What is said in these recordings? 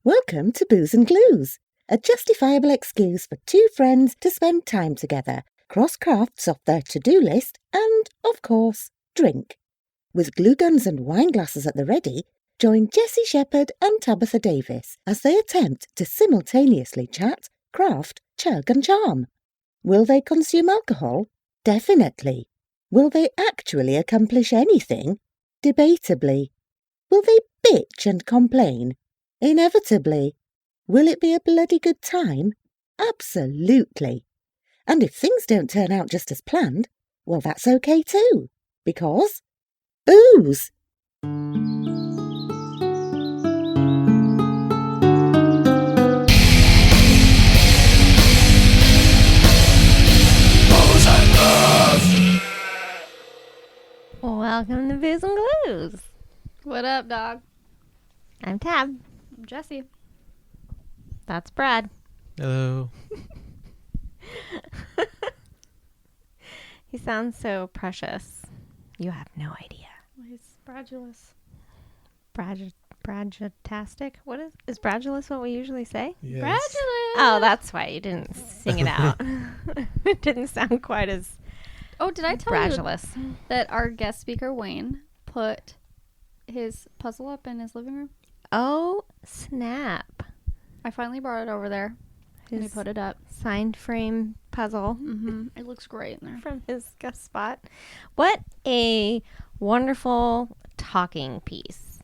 Welcome to Booze and Glues, a justifiable excuse for two friends to spend time together, cross crafts off their to-do list, and, of course, drink. With glue guns and wine glasses at the ready, join Jessie Shepherd and Tabitha Davis as they attempt to simultaneously chat, craft, chug and charm. Will they consume alcohol? Definitely. Will they actually accomplish anything? Debatably. Will they bitch and complain? Inevitably. Will it be a bloody good time? Absolutely. And if things don't turn out just as planned, well, that's okay too. Because booze! Welcome to Booze and Glues. What up, dog? I'm Tab. I'm Jessie. That's Brad. Hello. He sounds so precious. You have no idea. He's bradulous. Bradulastic? What is bradulous what we usually say? Yes. Bradulous! Oh, that's why you didn't sing it out. It didn't sound quite as Oh, did I tell bradulous. you that our guest speaker, Wayne, put his puzzle up in his living room? Oh, snap. I finally brought it over there. And he His put it up. signed frame puzzle Mm-hmm. It looks great in there. from his guest spot. What a wonderful talking piece.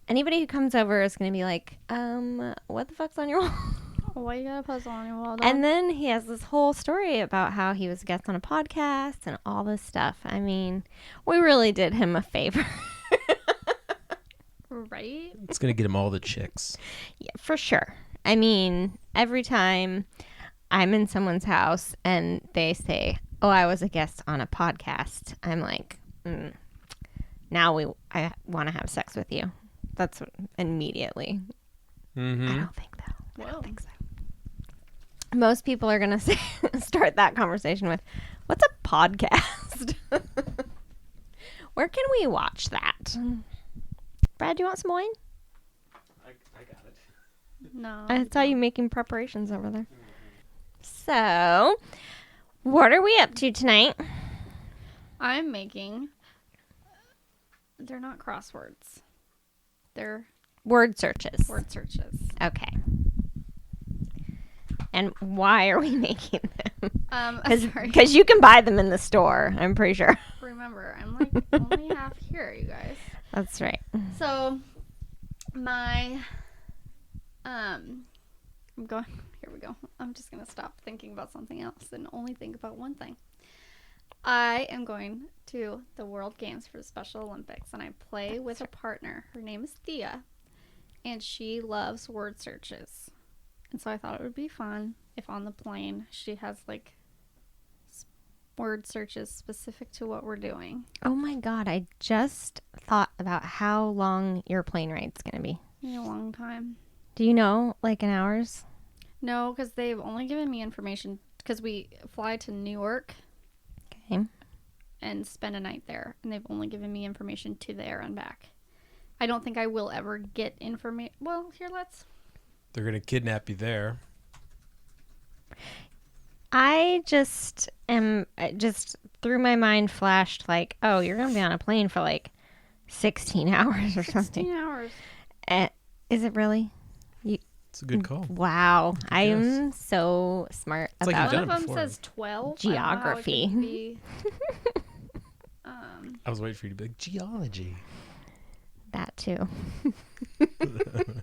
Anybody who comes over is going to be like, what the fuck's on your wall? Oh, why you got a puzzle on your wall, dog? And then he has this whole story about how he was a guest on a podcast and all this stuff. I mean, we really did him a favor. Right? It's going to get him all the chicks. Yeah, for sure. I mean, every time I'm in someone's house and they say, oh, I was a guest on a podcast, I'm like, now I want to have sex with you. That's what, immediately. Mm-hmm. I don't think though. I Whoa. don't think so. Most people are going to start that conversation with, what's a podcast? Where can we watch that? Brad, do you want some wine? I got it. No. I saw you making preparations over there. So, what are we up to tonight? I'm making... They're not crosswords. They're Word searches. word searches. Okay. And why are we making them? Sorry. Because you can buy them in the store, I'm pretty sure. Remember, I'm like only half here, you guys. That's right. So, my, I'm going, here we go. I'm just going to stop thinking about something else and only think about one thing. I am going to the World Games for the Special Olympics, and I play with a partner. Her name is Thea, and she loves word searches. And so I thought it would be fun if on the plane she has, like, word searches specific to what we're doing. Oh my God, I just thought about how long your plane ride's going to be. In a long time. Do you know, like in hours? No, because they've only given me information because we fly to New York Okay. and spend a night there, and they've only given me information to there and back. I don't think I will ever get information. Well, here, let's. They're going to kidnap you there. I just through my mind flashed like, oh, you're going to be on a plane for like 16 hours or 16 something. hours. Is it really? It's a good call. Wow. I Yes. am so smart It's like about you've One done of it them before. says 12. Geography. I don't know how it could be. I was waiting for you to be like, geology. that too. Let me-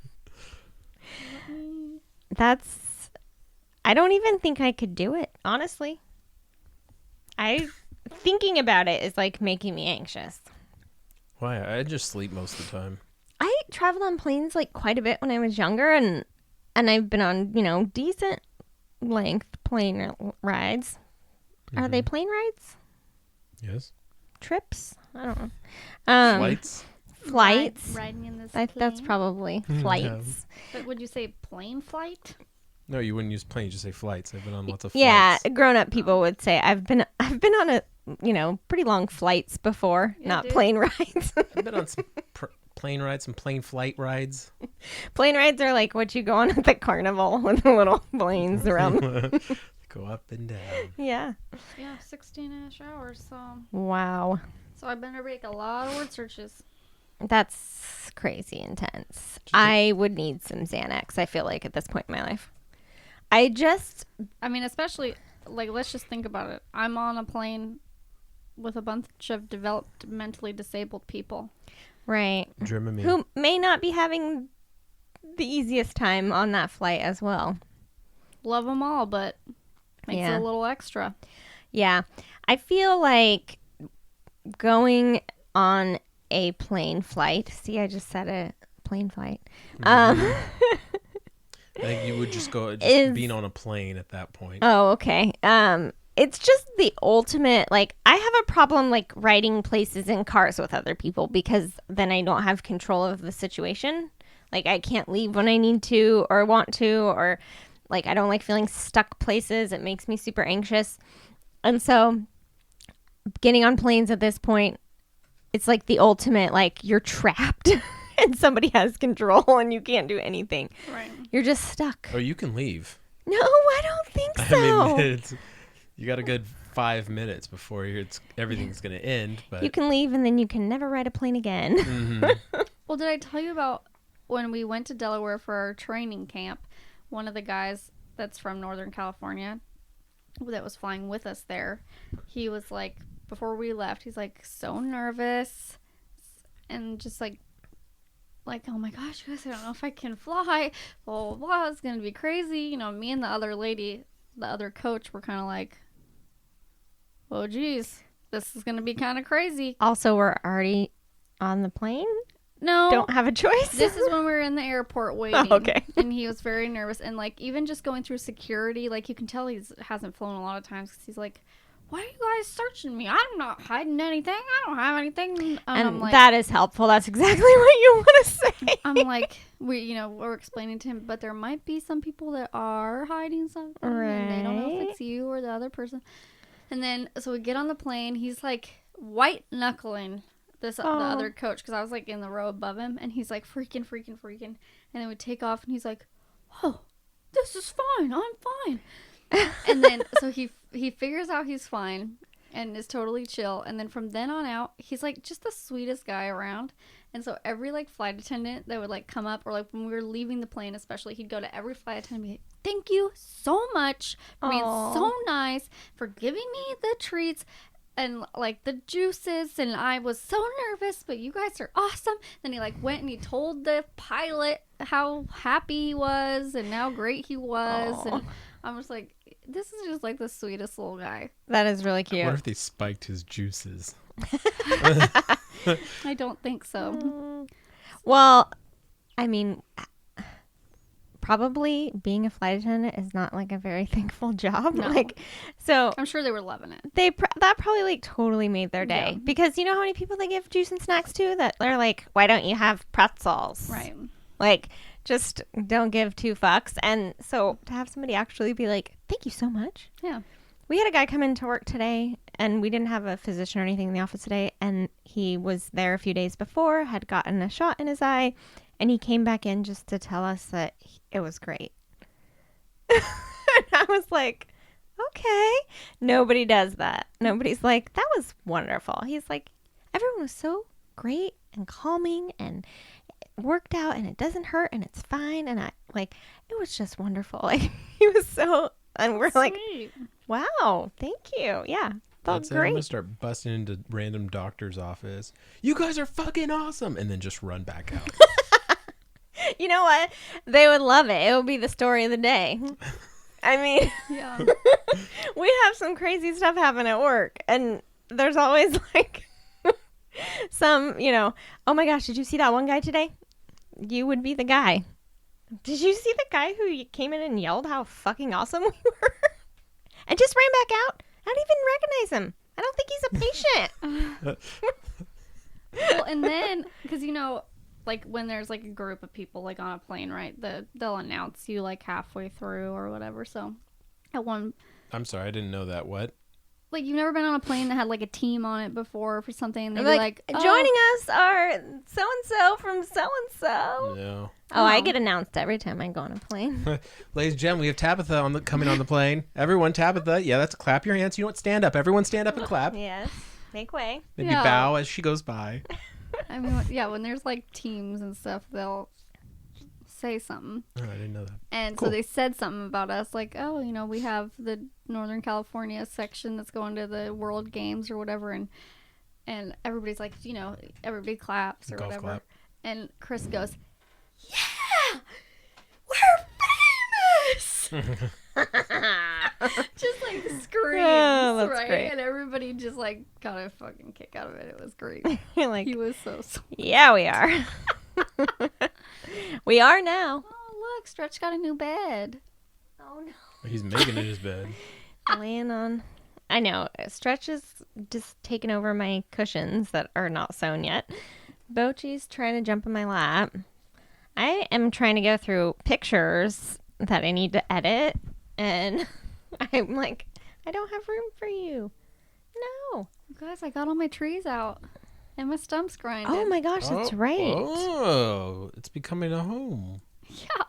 I don't even think I could do it, honestly. Thinking about it is like making me anxious. Why? I just sleep most of the time. I traveled on planes like quite a bit when I was younger, and I've been on, decent length plane rides. Are they plane rides? Yes. Trips? I don't know. Flights? Flights. Riding in this That's plane. probably flights. But would you say plane flight? No, you wouldn't use plane. You just say flights. I've been on lots of Yeah, flights. grown-up people would say I've been on a pretty long flights before, Yeah, not dude. plane rides. I've been on some plane rides, some plane flight rides. Plane rides are like what you go on at the carnival with the little planes around. Go up and down. Yeah. Yeah, 16-ish hours. Wow. So I better make a lot of word searches. That's crazy intense. I would need some Xanax, I feel like, at this point in my life. I mean, especially, like, let's just think about it. I'm on a plane with a bunch of developmentally disabled people. Right. Dream of me. Who may not be having the easiest time on that flight as well. Love them all, but makes it a little extra. Yeah. I feel like going on a plane flight. See, I just said a plane flight. I think you would just go being on a plane at that point. Oh, okay. It's just the ultimate, like, I have a problem, like, riding places in cars with other people because then I don't have control of the situation. Like, I can't leave when I need to or want to, or, like, I don't like feeling stuck places. It makes me super anxious. And so getting on planes at this point, it's like the ultimate, like, you're trapped and somebody has control and you can't do anything. Right. You're just stuck. Or you can leave. No, I don't think so. I mean, you got a good 5 minutes before everything's going to end. But you can leave and then you can never ride a plane again. Mm-hmm. Well, did I tell you about when we went to Delaware for our training camp? One of the guys that's from Northern California that was flying with us there, he was like, before we left, he's like so nervous and just like, oh my gosh, guys, I don't know if I can fly. Blah, blah, blah. It's going to be crazy. You know, me and the other lady, the other coach, were kind of like, oh, geez, this is going to be kind of crazy. Also, we're already on the plane. No. Don't have a choice. This is when we were in the airport waiting. Oh, okay. And he was very nervous. And, like, even just going through security, like, you can tell he hasn't flown a lot of times because he's like, why are you guys searching me? I'm not hiding anything. I don't have anything. And I'm like, that is helpful. That's exactly what you want to say. I'm like, we're explaining to him, but there might be some people that are hiding something. Right. And they don't know if it's you or the other person. And then, so we get on the plane. He's like white knuckling the other coach because I was like in the row above him. And he's like freaking. And then we take off and he's like, oh, this is fine. I'm fine. And then, so he figures out he's fine and is totally chill. And then from then on out, he's like just the sweetest guy around. And so every like flight attendant that would like come up, or like when we were leaving the plane especially, he'd go to every flight attendant and be like, thank you so much for being so nice, for giving me the treats and like the juices, and I was so nervous, but you guys are awesome. Then he like went and he told the pilot how happy he was and how great he was. Aww. And I'm just like, this is just like the sweetest little guy. That is really cute. What if they spiked his juices? I don't think so. Well, I mean, probably being a flight attendant is not like a very thankful job. No. Like, so I'm sure they were loving it. that probably like totally made their day, because you know how many people they give juice and snacks to that they're like, why don't you have pretzels? Right. Like, just don't give two fucks. And so to have somebody actually be like, thank you so much. Yeah. We had a guy come into work today, and we didn't have a physician or anything in the office today, and he was there a few days before, had gotten a shot in his eye, and he came back in just to tell us that it was great. And I was like, okay. Nobody does that. Nobody's like, that was wonderful. He's like, everyone was so great and calming and worked out, and it doesn't hurt, and it's fine, and I like, it was just wonderful. Like, he was so, and we're like, Sweet. wow, thank you. Yeah, felt That's it. I'm great. gonna start busting into random doctor's office. You guys are fucking awesome, and then just run back out. You know what? They would love it. It would be the story of the day. I mean, Yeah. we have some crazy stuff happen at work, and there's always like some, oh my gosh, did you see that one guy today? You would be the guy. Did you see the guy who came in and yelled how fucking awesome we were? And just ran back out? I don't even recognize him. I don't think he's a patient. Well, and then, because, like when there's like a group of people like on a plane, right? They'll announce you like halfway through or whatever. So at one, I'm sorry, I didn't know that. What? like you've never been on a plane that had like a team on it before for something. And they'd They're be like, like, joining us are so and so from so and so. No. Oh, I No. get announced every time I go on a plane. Ladies and gentlemen, we have Tabitha coming on the plane. Everyone, Tabitha. Yeah, that's clap your hands. You know what? Stand up. Everyone stand up and clap. Yes, make way. Maybe Yeah. bow as she goes by. I mean, yeah, when there's like teams and stuff, they'll say something. Oh, I didn't know that. And Cool. so they said something about us, like, oh, you know, we have the Northern California section that's going to the World Games or whatever, and everybody's like, you know, everybody claps or Golf whatever. clap. And Chris goes, yeah, we're famous. Just like screams, Oh, that's right? great. And everybody just like got a fucking kick out of it. It was great. You're like, He was so sweet. yeah, we are. We are now. Oh, look, Stretch got a new bed. Oh no. He's making it his bed. Laying on. I know. Stretch is just taking over my cushions that are not sewn yet. Bochi's trying to jump in my lap. I am trying to go through pictures that I need to edit, and I'm like, I don't have room for you. No. Guys, I got all my trees out and my stumps grinded. Oh my gosh, that's right. Oh, it's becoming a home. Yeah.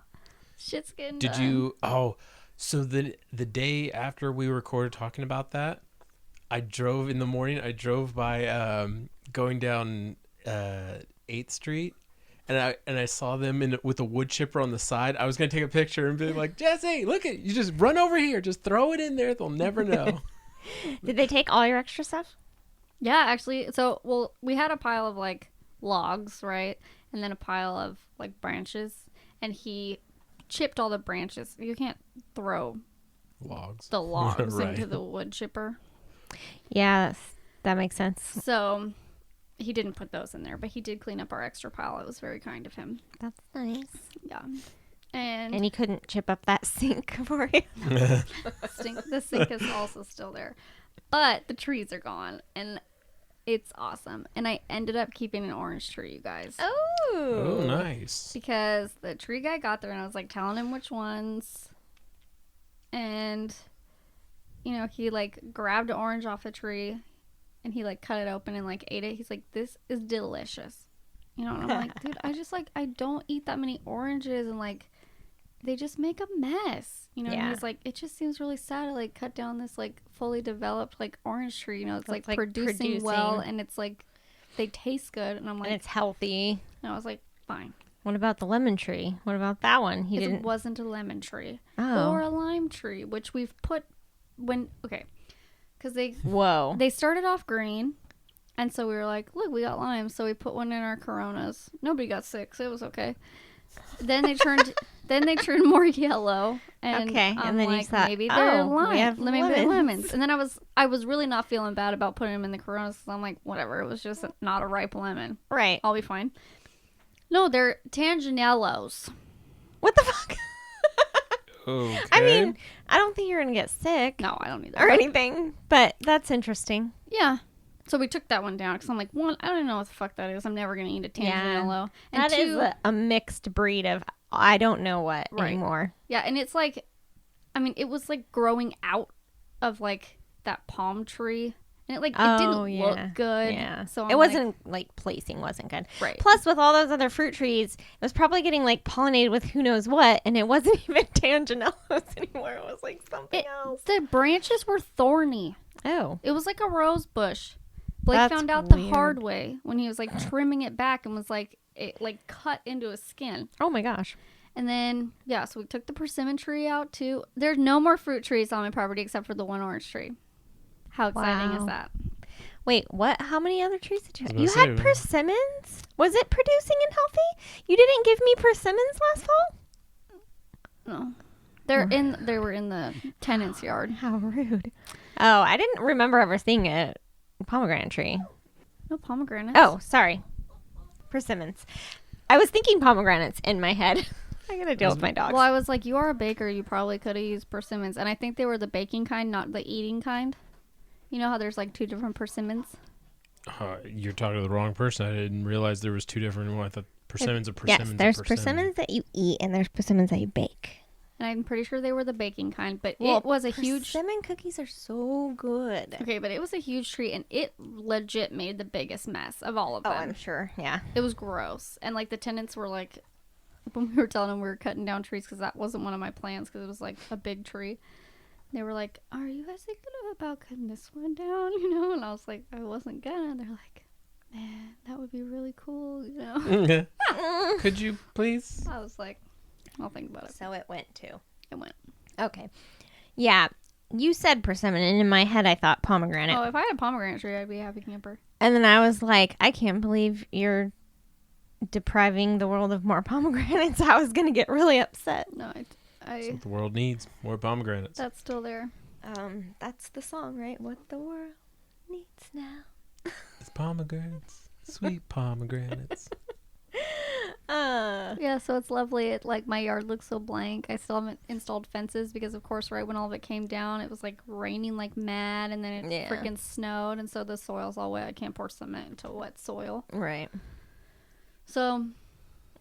Shit's getting Did done. you? Oh, so the day after we recorded talking about that, I drove in the morning. I drove by going down 8th Street, and I saw them with a wood chipper on the side. I was gonna take a picture and be like, Jesse, look at you! Just run over here. Just throw it in there. They'll never know. Did they take all your extra stuff? Yeah, actually. So, well, we had a pile of like logs, right? And then a pile of like branches. And he chipped all the branches. You can't throw Logs. the logs Right. into the wood chipper. Yeah, that makes sense. So he didn't put those in there, but he did clean up our extra pile. It was very kind of him. That's nice. Yeah. And, And he couldn't chip up that sink for you. the sink is also still there. But the trees are gone. And it's awesome. And I ended up keeping an orange tree, you guys. Oh, nice. Because the tree guy got there and I was like telling him which ones. And, you know, he like grabbed an orange off the tree and he like cut it open and like ate it. He's like, this is delicious. You know, and I'm like, dude, I don't eat that many oranges and like they just make a mess. You know, and Yeah. he's like, it just seems really sad to like cut down this like fully developed like orange tree. You know, it's like, That's, like, producing well producing. and it's like they taste good. And I'm like, And it's healthy. and I was like, fine. What about the lemon tree? What about that one? He It didn't. wasn't a lemon tree Oh. or a lime tree, which we've put because Whoa. they started off green, and so we were like, look, we got limes, so we put one in our Coronas. Nobody got sick, so it was okay. Then they turned more yellow, and Okay, and I'm then you like, thought, maybe they're oh, we lime, have maybe they're lemons. lemons. And then I was really not feeling bad about putting them in the Coronas, so I'm like, whatever, it was just not a ripe lemon. Right. I'll be fine. No, they're tangerellos. What the fuck? Okay. I mean, I don't think you're going to get sick No, I don't either. or But- anything, but that's interesting. Yeah. So we took that one down because I'm like, one, I don't know what the fuck that is. I'm never going to eat a tangerello. And That is two, a mixed breed of I don't know what Right. anymore. yeah, and it's like, I mean, it was like growing out of like that palm tree. And it like, it didn't look good. Yeah. So it wasn't like placing wasn't good. Right. Plus, with all those other fruit trees, it was probably getting like pollinated with who knows what, and it wasn't even tangerellos anymore. It was like something else. The branches were thorny. Oh. It was like a rose bush. Blake That's found out the weird. hard way when he was like trimming it back and was like, it like cut into his skin. Oh my gosh. And then, yeah, so we took the persimmon tree out too. There's no more fruit trees on my property except for the one orange tree. How exciting Wow. is that? Wait, what? How many other trees did you have? I You was had gonna say- persimmons? Was it producing and healthy? You didn't give me persimmons last fall? No. They were in the tenant's yard. How rude. Oh, I didn't remember ever seeing a pomegranate tree. No pomegranates. Oh, sorry. Persimmons. I was thinking pomegranates in my head. I gotta deal with my dogs. Well, I was like, you are a baker. You probably could have used persimmons. And I think they were the baking kind, not the eating kind. You know how there's like two different persimmons? You're talking to the wrong person. I didn't realize there was two different ones. I thought persimmons are Yes, persimmons. there's are persimmon. persimmons that you eat and there's persimmons that you bake. and I'm pretty sure they were the baking kind, but Well, it was a huge... Persimmon cookies are so good. Okay, but it was a huge tree, and it legit made the biggest mess of all of Oh, them. I'm sure. Yeah. It was gross. And, like, the tenants were like, when we were telling them we were cutting down trees, because that wasn't one of my plans, because it was, like, a big tree. They were like, are you guys thinking about cutting this one down, you know? And I was like, I wasn't gonna. And they're like, man, that would be really cool, you know? Could you please? I was like, I'll think about it. So it went too. It went. Okay. Yeah. You said persimmon, and in my head I thought pomegranate. Oh, if I had a pomegranate tree, I'd be a happy camper. And then I was like, I can't believe you're depriving the world of more pomegranates. I was going to get really upset. No, That's I what the world needs. More pomegranates. that's still there. That's the song, right? What the world needs now. It's pomegranates. Sweet pomegranates. Yeah, so it's lovely. It like my yard looks so blank. I still haven't installed fences because, of course, right when all of it came down, it was like raining like mad, and then it Yeah. freaking snowed, and so the soil's all wet. I can't pour cement into wet soil. Right. So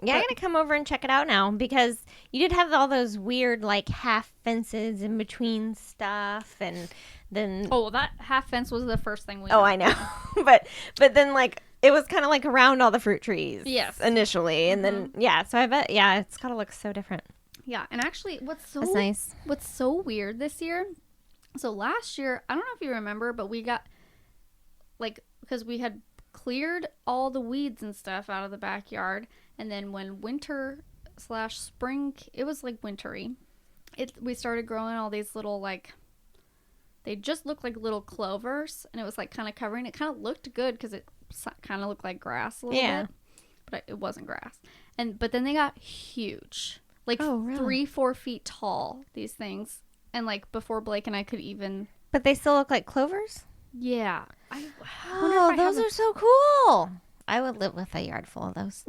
Yeah, I'm going to come over and check it out now because you did have all those weird, like, half fences in between stuff, and then... oh, that half fence was the first thing we. Oh, did. I know. but then, like, it was kind of like around all the fruit trees. Yes. Initially. And then, yeah, so I bet, yeah, it's got to look so different. Yeah, and actually, what's That's nice. so weird this year? So last year, I don't know if you remember, but we got like because we had cleared all the weeds and stuff out of the backyard, and then when winter/spring, it was like wintry. We started growing all these little like. They just looked like little clovers, and it was like kind of covering. It kind of looked good because it kind of looked like grass a little Yeah. bit, but it wasn't grass. But then they got huge, like Oh, really? 3-4 feet tall. These things, and like before Blake and I could even, But they still look like clovers? yeah. I wonder Oh, if I have those are so cool. I would live with a yard full of those.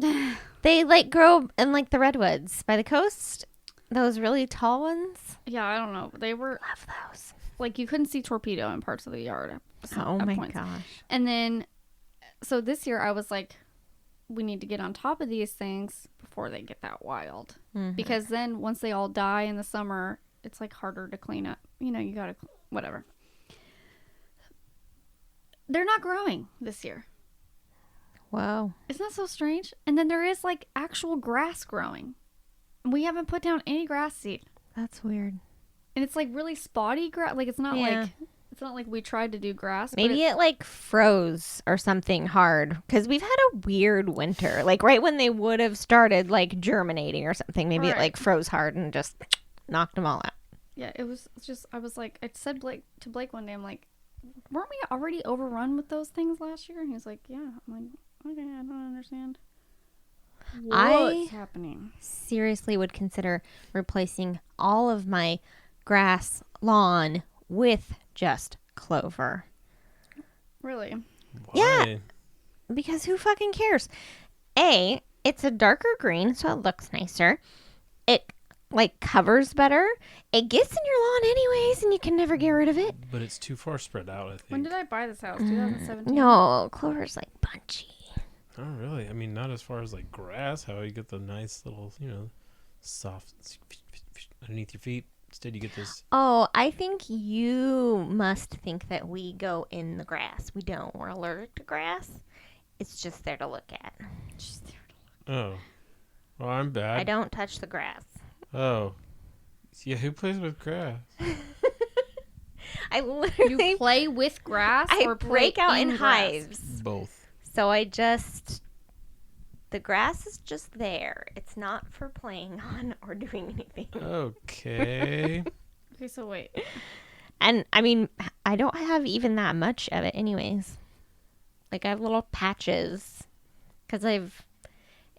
They, like, grow in, like, the redwoods by the coast. Those really tall ones. yeah, I don't know. They were Love those. like you couldn't see torpedo in parts of the yard. Oh, at my points. gosh. And then, so this year I was like, we need to get on top of these things before they get that wild. Mhm. Because then once they all die in the summer, it's like harder to clean up. You know, you gotta, whatever. They're not growing this year. Wow. Isn't that so strange? And then there is like actual grass growing. We haven't put down any grass seed. That's weird. And it's like really spotty grass. Like it's not Yeah. like we tried to do grass. Maybe it like froze or something hard because we've had a weird winter. Like right when they would have started like germinating or something, maybe it Right. like froze hard and just knocked them all out. Yeah, it was just, I was like, I said to Blake one day, I'm like, weren't we already overrun with those things last year? And he was like, yeah. I'm like, okay, I don't understand. What's happening? Seriously would consider replacing all of my grass lawn with just clover. Really? Yeah. Why? Because who fucking cares? A, it's a darker green, so it looks nicer. It like covers better. It gets in your lawn anyways, and you can never get rid of it. But it's too far spread out, I think. When did I buy this house? 2017? No, clover's like punchy. Oh, really? I mean, not as far as like grass, how you get the nice little, soft underneath your feet. Instead, you get this. Oh, I think you must think that we go in the grass. We don't. We're allergic to grass. It's just there to look at. Oh. Well, I'm bad. I don't touch the grass. Oh. Yeah, who plays with grass? I literally You play with grass I or play break out in grass? hives. Both. So the grass is just there. It's not for playing on or doing anything. Okay. Okay, so wait. And I mean, I don't have even that much of it anyways. Like I have little patches because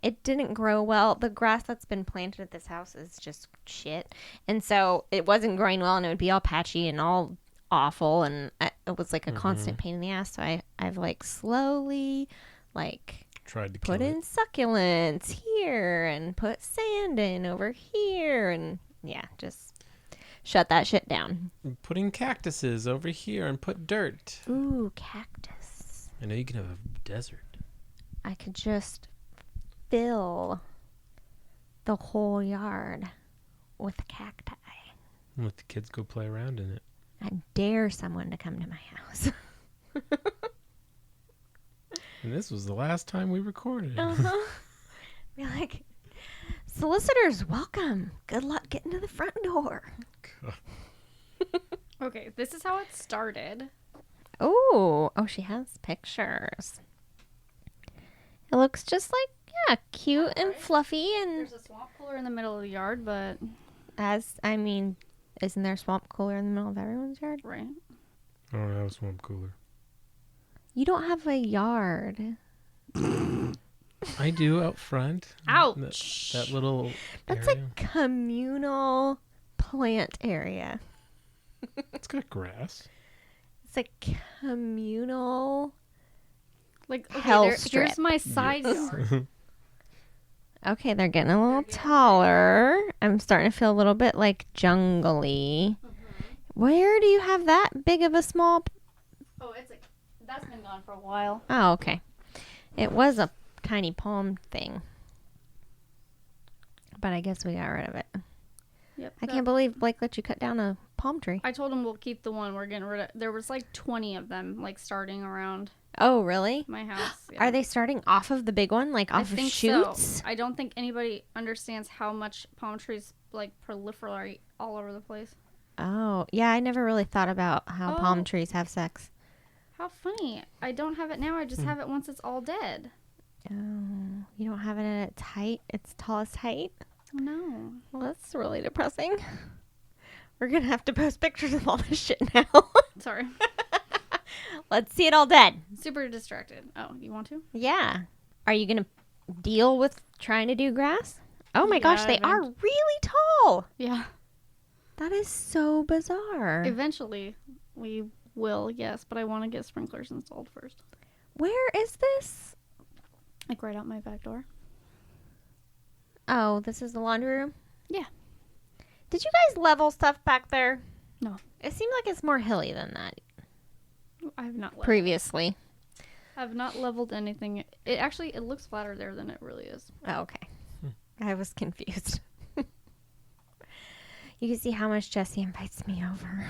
it didn't grow well. The grass that's been planted at this house is just shit. And so it wasn't growing well and it would be all patchy and all awful. And it was like a constant pain in the ass. So I've like slowly like Tried to put kill in it. succulents here and put sand in over here. And yeah, just shut that shit down. Putting cactuses over here and put dirt. Ooh, cactus. I know you can have a desert. I could just fill the whole yard with cacti. Let the kids go play around in it. I dare someone to come to my house. And this was the last time we recorded. Uh-huh. Be like, solicitors, welcome. Good luck getting to the front door. God. Okay, this is how it started. Oh, she has pictures. It looks just like, yeah, cute and fluffy. And There's a swamp cooler in the middle of the yard, but isn't there a swamp cooler in the middle of everyone's yard? right. I don't have a swamp cooler. You don't have a yard. I do out front. Ouch. That little That's area. a communal plant area. It's got grass. It's a communal. Like, okay, Hell here's strip. my side yard. Okay, they're getting a little taller. I'm starting to feel a little bit like jungly. Where do you have that big of a small? Oh, it's like, that's been gone for a while. Oh, okay. It was a tiny palm thing, but I guess we got rid of it. Yep. I can't believe Blake let you cut down a palm tree. I told him we'll keep the one we're getting rid of. There was like 20 of them, like starting around Oh, really? my house. Are they starting off of the big one, like I off of think shoots? so. I don't think anybody understands how much palm trees like proliferate all over the place. Oh, yeah. I never really thought about how palm Oh. trees have sex. How funny. I don't have it now. I just have it once it's all dead. Oh, you don't have it at its height, its tallest height? No. Well, that's really depressing. We're gonna have to post pictures of all this shit now. Sorry. Let's see it all dead. Super distracted. Oh, you want to? Yeah. Are you gonna deal with trying to do grass? Oh my gosh, Yeah, they are really tall. Yeah. That is so bizarre. Eventually, we will, yes, but I want to get sprinklers installed first. Where is this? Like right out my back door. Oh, this is the laundry room? Yeah. Did you guys level stuff back there? No. It seemed like it's more hilly than that I have not leveled. previously. I've not leveled anything. It looks flatter there than it really is. Oh, okay. I was confused. You can see how much Jesse invites me over.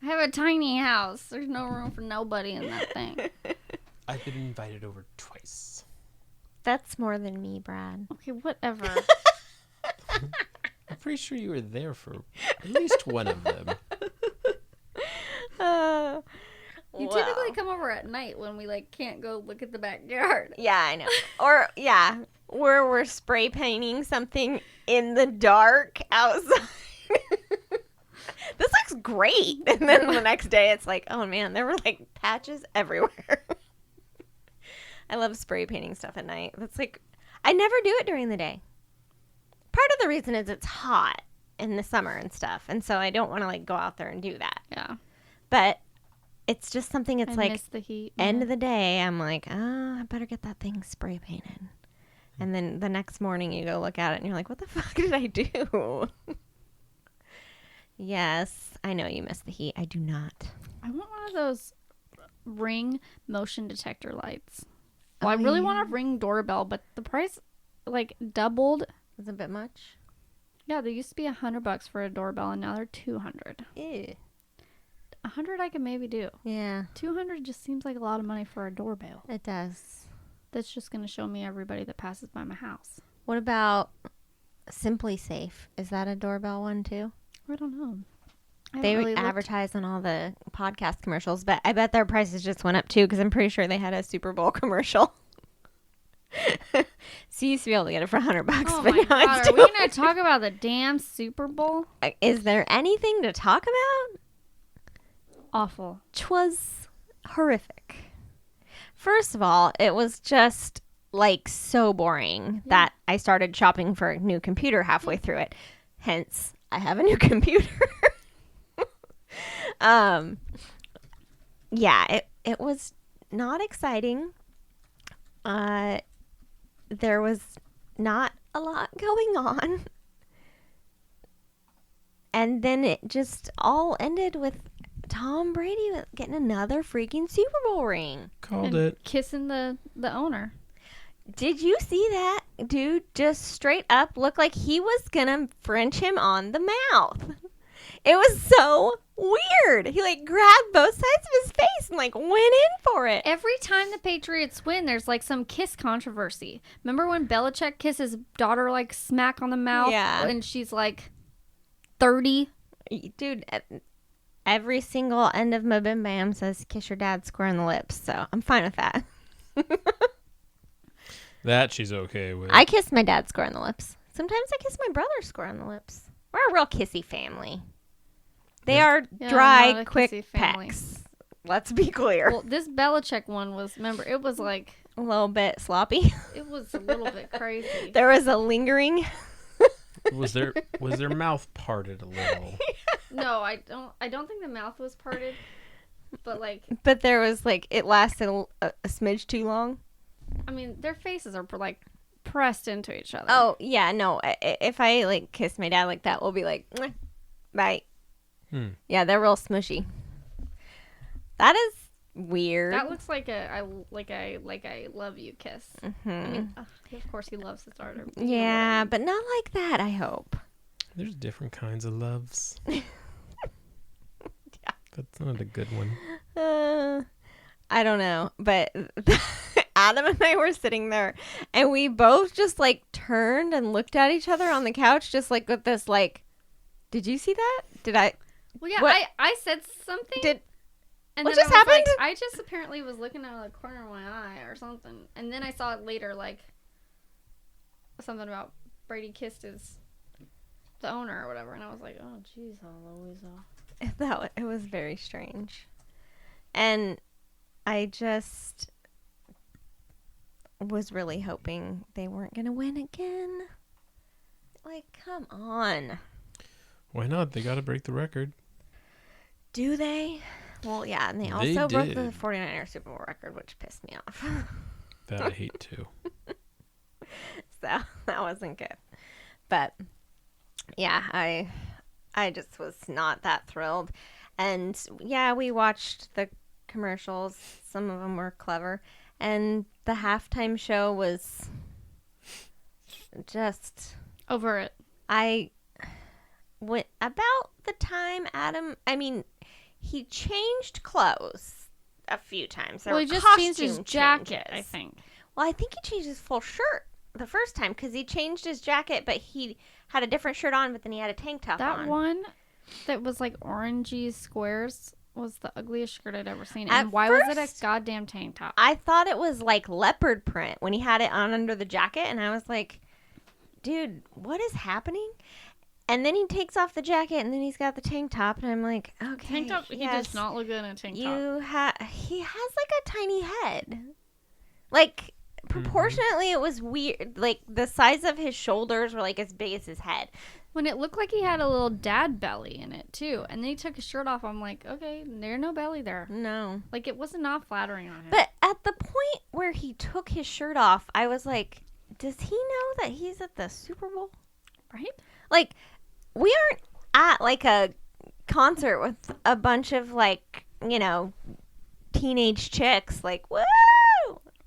I have a tiny house. There's no room for nobody in that thing. I've been invited over twice. That's more than me, Brad. Okay, whatever. I'm pretty sure you were there for at least one of them. You typically come over at night when we like can't go look at the backyard. Yeah, I know. Or, yeah, where we're spray painting something in the dark outside. This looks great. And then the next day it's like, oh man, there were like patches everywhere. I love spray painting stuff at night. That's like, I never do it during the day. Part of the reason is it's hot in the summer and stuff. And so I don't want to like go out there and do that. Yeah. But it's just something, it's I like, miss the heat. end man. of the day, I'm like, oh, I better get that thing spray painted. And then the next morning you go look at it and you're like, what the fuck did I do? Yes, I know you miss the heat. I do not. I want one of those Ring motion detector lights. Well, I Oh, really yeah. want a Ring doorbell, but the price like doubled. It's a bit much. Yeah, there used to be $100 for a doorbell, and now they're $200. Ew. $100 I could maybe do. Yeah, $200 just seems like a lot of money for a doorbell. it does. That's just gonna show me everybody that passes by my house. What about Simply Safe? Is that a doorbell one too? I don't know. I They haven't really looked. advertise on all the podcast commercials, but I bet their prices just went up too because I'm pretty sure they had a Super Bowl commercial. So you used to be able to get it for $100, Oh but my now god, it's are we gonna talk about the damn Super Bowl? Is there anything to talk about? Awful. Twas horrific. First of all, it was just like so boring that I started shopping for a new computer halfway through it. Hence, I have a new computer. Yeah, it was not exciting. There was not a lot going on. And then it just all ended with Tom Brady getting another freaking Super Bowl ring. Called And it. kissing the owner. Did you see that dude just straight up look like he was gonna French him on the mouth? It was so weird. He like grabbed both sides of his face and like went in for it. Every time the Patriots win, there's like some kiss controversy. Remember when Belichick kissed his daughter like smack on the mouth? Yeah. And she's like 30? Dude, every single end of Mabim Bam says kiss your dad square in the lips, so I'm fine with that. That she's okay with. I kiss my dad square on the lips. Sometimes I kiss my brother square on the lips. We're a real kissy family. They are Yeah, dry, not a quick kissy family. pecks. Let's be clear. Well, this Belichick one was, remember, it was like, A little bit sloppy. it was a little bit crazy. There was a lingering. Was their mouth parted a little? No, I don't think the mouth was parted, but like, But there was like, it lasted a smidge too long. I mean, their faces are like pressed into each other. Oh, yeah, no. If I like kiss my dad like that, we'll be like, "Mwah, bye. Yeah, they're real smushy. That is weird. That looks like a I love you kiss. I mean, of course he loves his daughter. but you know what I Yeah, mean. but not like that, I hope. There's different kinds of loves. That's not a good one. I don't know, but Adam and I were sitting there and we both just like turned and looked at each other on the couch just like with this like, did you see that? Did I? Well, yeah, What? I said something. And what then just I was happened? Like, I just apparently was looking out of the corner of my eye or something, and then I saw it later, like something about Brady kissed the owner or whatever, and I was like, oh, jeez, Louisa. It was very strange. And I just was really hoping they weren't going to win again. Like, come on. Why not? They got to break the record. Do they? Well, yeah, and they They also broke the did. 49ers Super Bowl record, which pissed me off. That I hate too. So that wasn't good. But yeah, I just was not that thrilled. And yeah, we watched the commercials. Some of them were clever. And the halftime show was just Over it. about the time he changed clothes a few times. There Well, were he just changed his costume jacket, I changes. think. Well, I think he changed his full shirt the first time because he changed his jacket, but he had a different shirt on, but then he had a tank top on. That one that was like orangey squares was the ugliest shirt I'd ever seen. At And why was it first, a goddamn tank top? I thought it was like leopard print when he had it on under the jacket, and I was like, dude, what is happening? And then he takes off the jacket, and then he's got the tank top, and I'm like, okay, Tank top, he yes, does not look good in a tank top. he has like a tiny head. Like, proportionately, it was weird. Like, the size of his shoulders were like as big as his head. When it looked like he had a little dad belly in it, too. And then he took his shirt off. I'm like, okay, there's no belly there. No. Like, it was not flattering on him. But at the point where he took his shirt off, I was like, does he know that he's at the Super Bowl? Right? Like, we aren't at like a concert with a bunch of like, teenage chicks. Like, woo!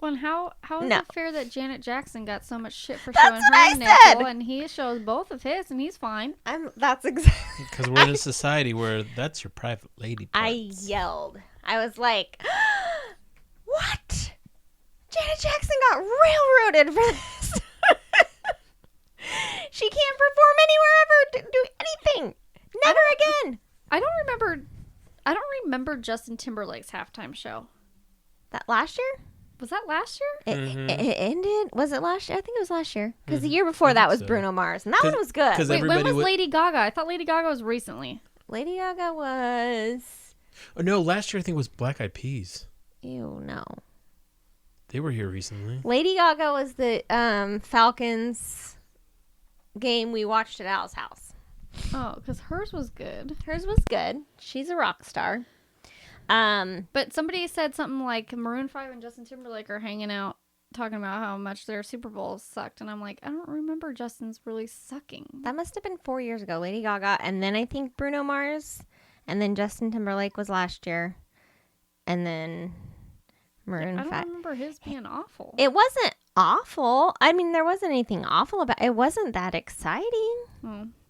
Well, and how is No. it fair that Janet Jackson got so much shit for That's showing what her I nipple, said. and he shows both of his, and he's fine? That's exactly. Because we're in a society where that's your private lady parts. I yelled. I was like, what? Janet Jackson got railroaded for this. She can't perform anywhere ever, do anything. Never again. I don't remember Justin Timberlake's halftime show. That last year? Was that last year? It ended. Was it last year? I think it was last year. Because the year before that was so. Bruno Mars. And that one was good. 'cause Wait, when everybody was would- Lady Gaga? I thought Lady Gaga was recently. Lady Gaga was... Oh, no, last year I think was Black Eyed Peas. Ew, no. They were here recently. Lady Gaga was the Falcons game we watched at Al's house. Oh, because hers was good. Hers was good. She's a rock star. But somebody said something like Maroon 5 and Justin Timberlake are hanging out talking about how much their Super Bowls sucked. And I'm like, I don't remember Justin's really sucking. That must have been 4 years ago. Lady Gaga, and then I think Bruno Mars, and then Justin Timberlake was last year, and then Maroon I don't 5. remember his being awful. It wasn't awful. I mean, there wasn't anything awful about it. It wasn't that exciting.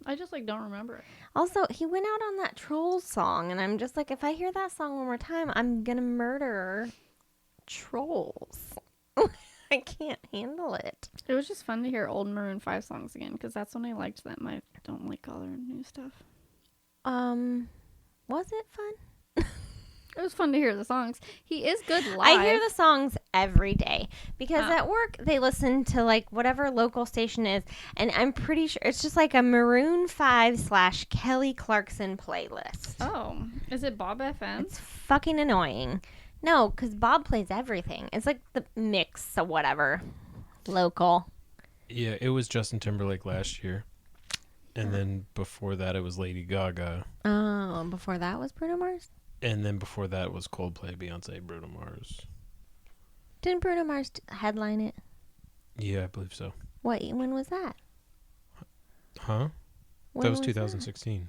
I just like don't remember it. Also, he went out on that Trolls song, and I'm just like, if I hear that song one more time, I'm gonna murder trolls. I can't handle it. It was just fun to hear old Maroon 5 songs again because that's when I liked them. I don't like all their new stuff. Was it fun? It was fun to hear the songs. He is good live. I hear the songs every day because at work they listen to like whatever local station is, and I'm pretty sure it's just like a Maroon 5 / Kelly Clarkson playlist. Oh, is it Bob FM? It's fucking annoying. No, because Bob plays everything. It's like the mix of whatever local. Yeah, it was Justin Timberlake last year. And then before that, it was Lady Gaga. Oh, before that was Bruno Mars? And then before that was Coldplay, Beyonce, Bruno Mars. Didn't Bruno Mars headline it? Yeah, I believe so. When was that? Huh? When That was 2016.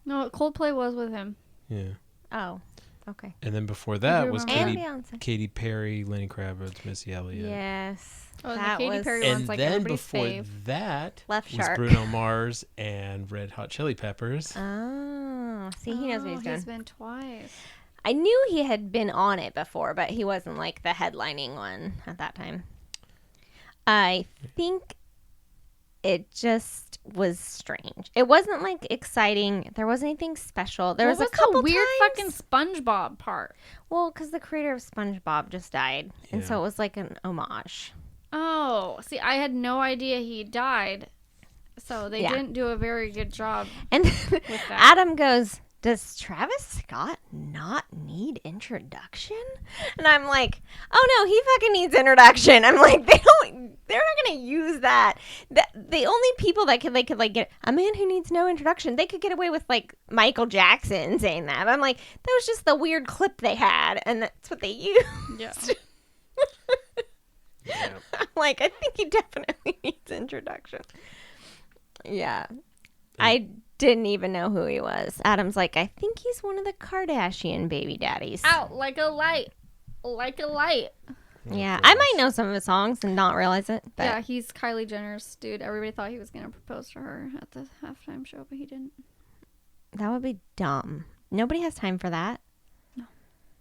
No, Coldplay was with him. Yeah. Oh, okay. And then before that was And remember. Beyonce. Katy Perry, Lenny Kravitz, Missy Elliott. Yes. Oh, and the that Katy was Perry And one's like then everybody's before fave. that Left was Shark. Bruno Mars and Red Hot Chili Peppers. Oh, see, he knows what he's doing. He's been twice. I knew he had been on it before, but he wasn't like the headlining one at that time. I think it just was strange. It wasn't like exciting. There wasn't anything special. There was a couple the weird times, fucking SpongeBob part. well, because the creator of SpongeBob just died, and Yeah. so it was like an homage. Oh, see, I had no idea he died. So they Yeah. didn't do a very good job And with that. Adam goes, "Does Travis Scott not need introduction?" And I'm like, "Oh no, he fucking needs introduction." I'm like, they're not gonna use that. The only people that could like get a man who needs no introduction, they could get away with like Michael Jackson saying that. But I'm like, that was just the weird clip they had, and that's what they used. Yeah. Yeah. I'm like, I think he definitely needs introduction. Yeah. I didn't even know who he was. Adam's like, I think he's one of the Kardashian baby daddies. Out like a light. Like a light. Yeah, I might know some of his songs and not realize it. But Yeah, he's Kylie Jenner's dude. Everybody thought he was going to propose to her at the halftime show, but he didn't. that would be dumb. Nobody has time for that.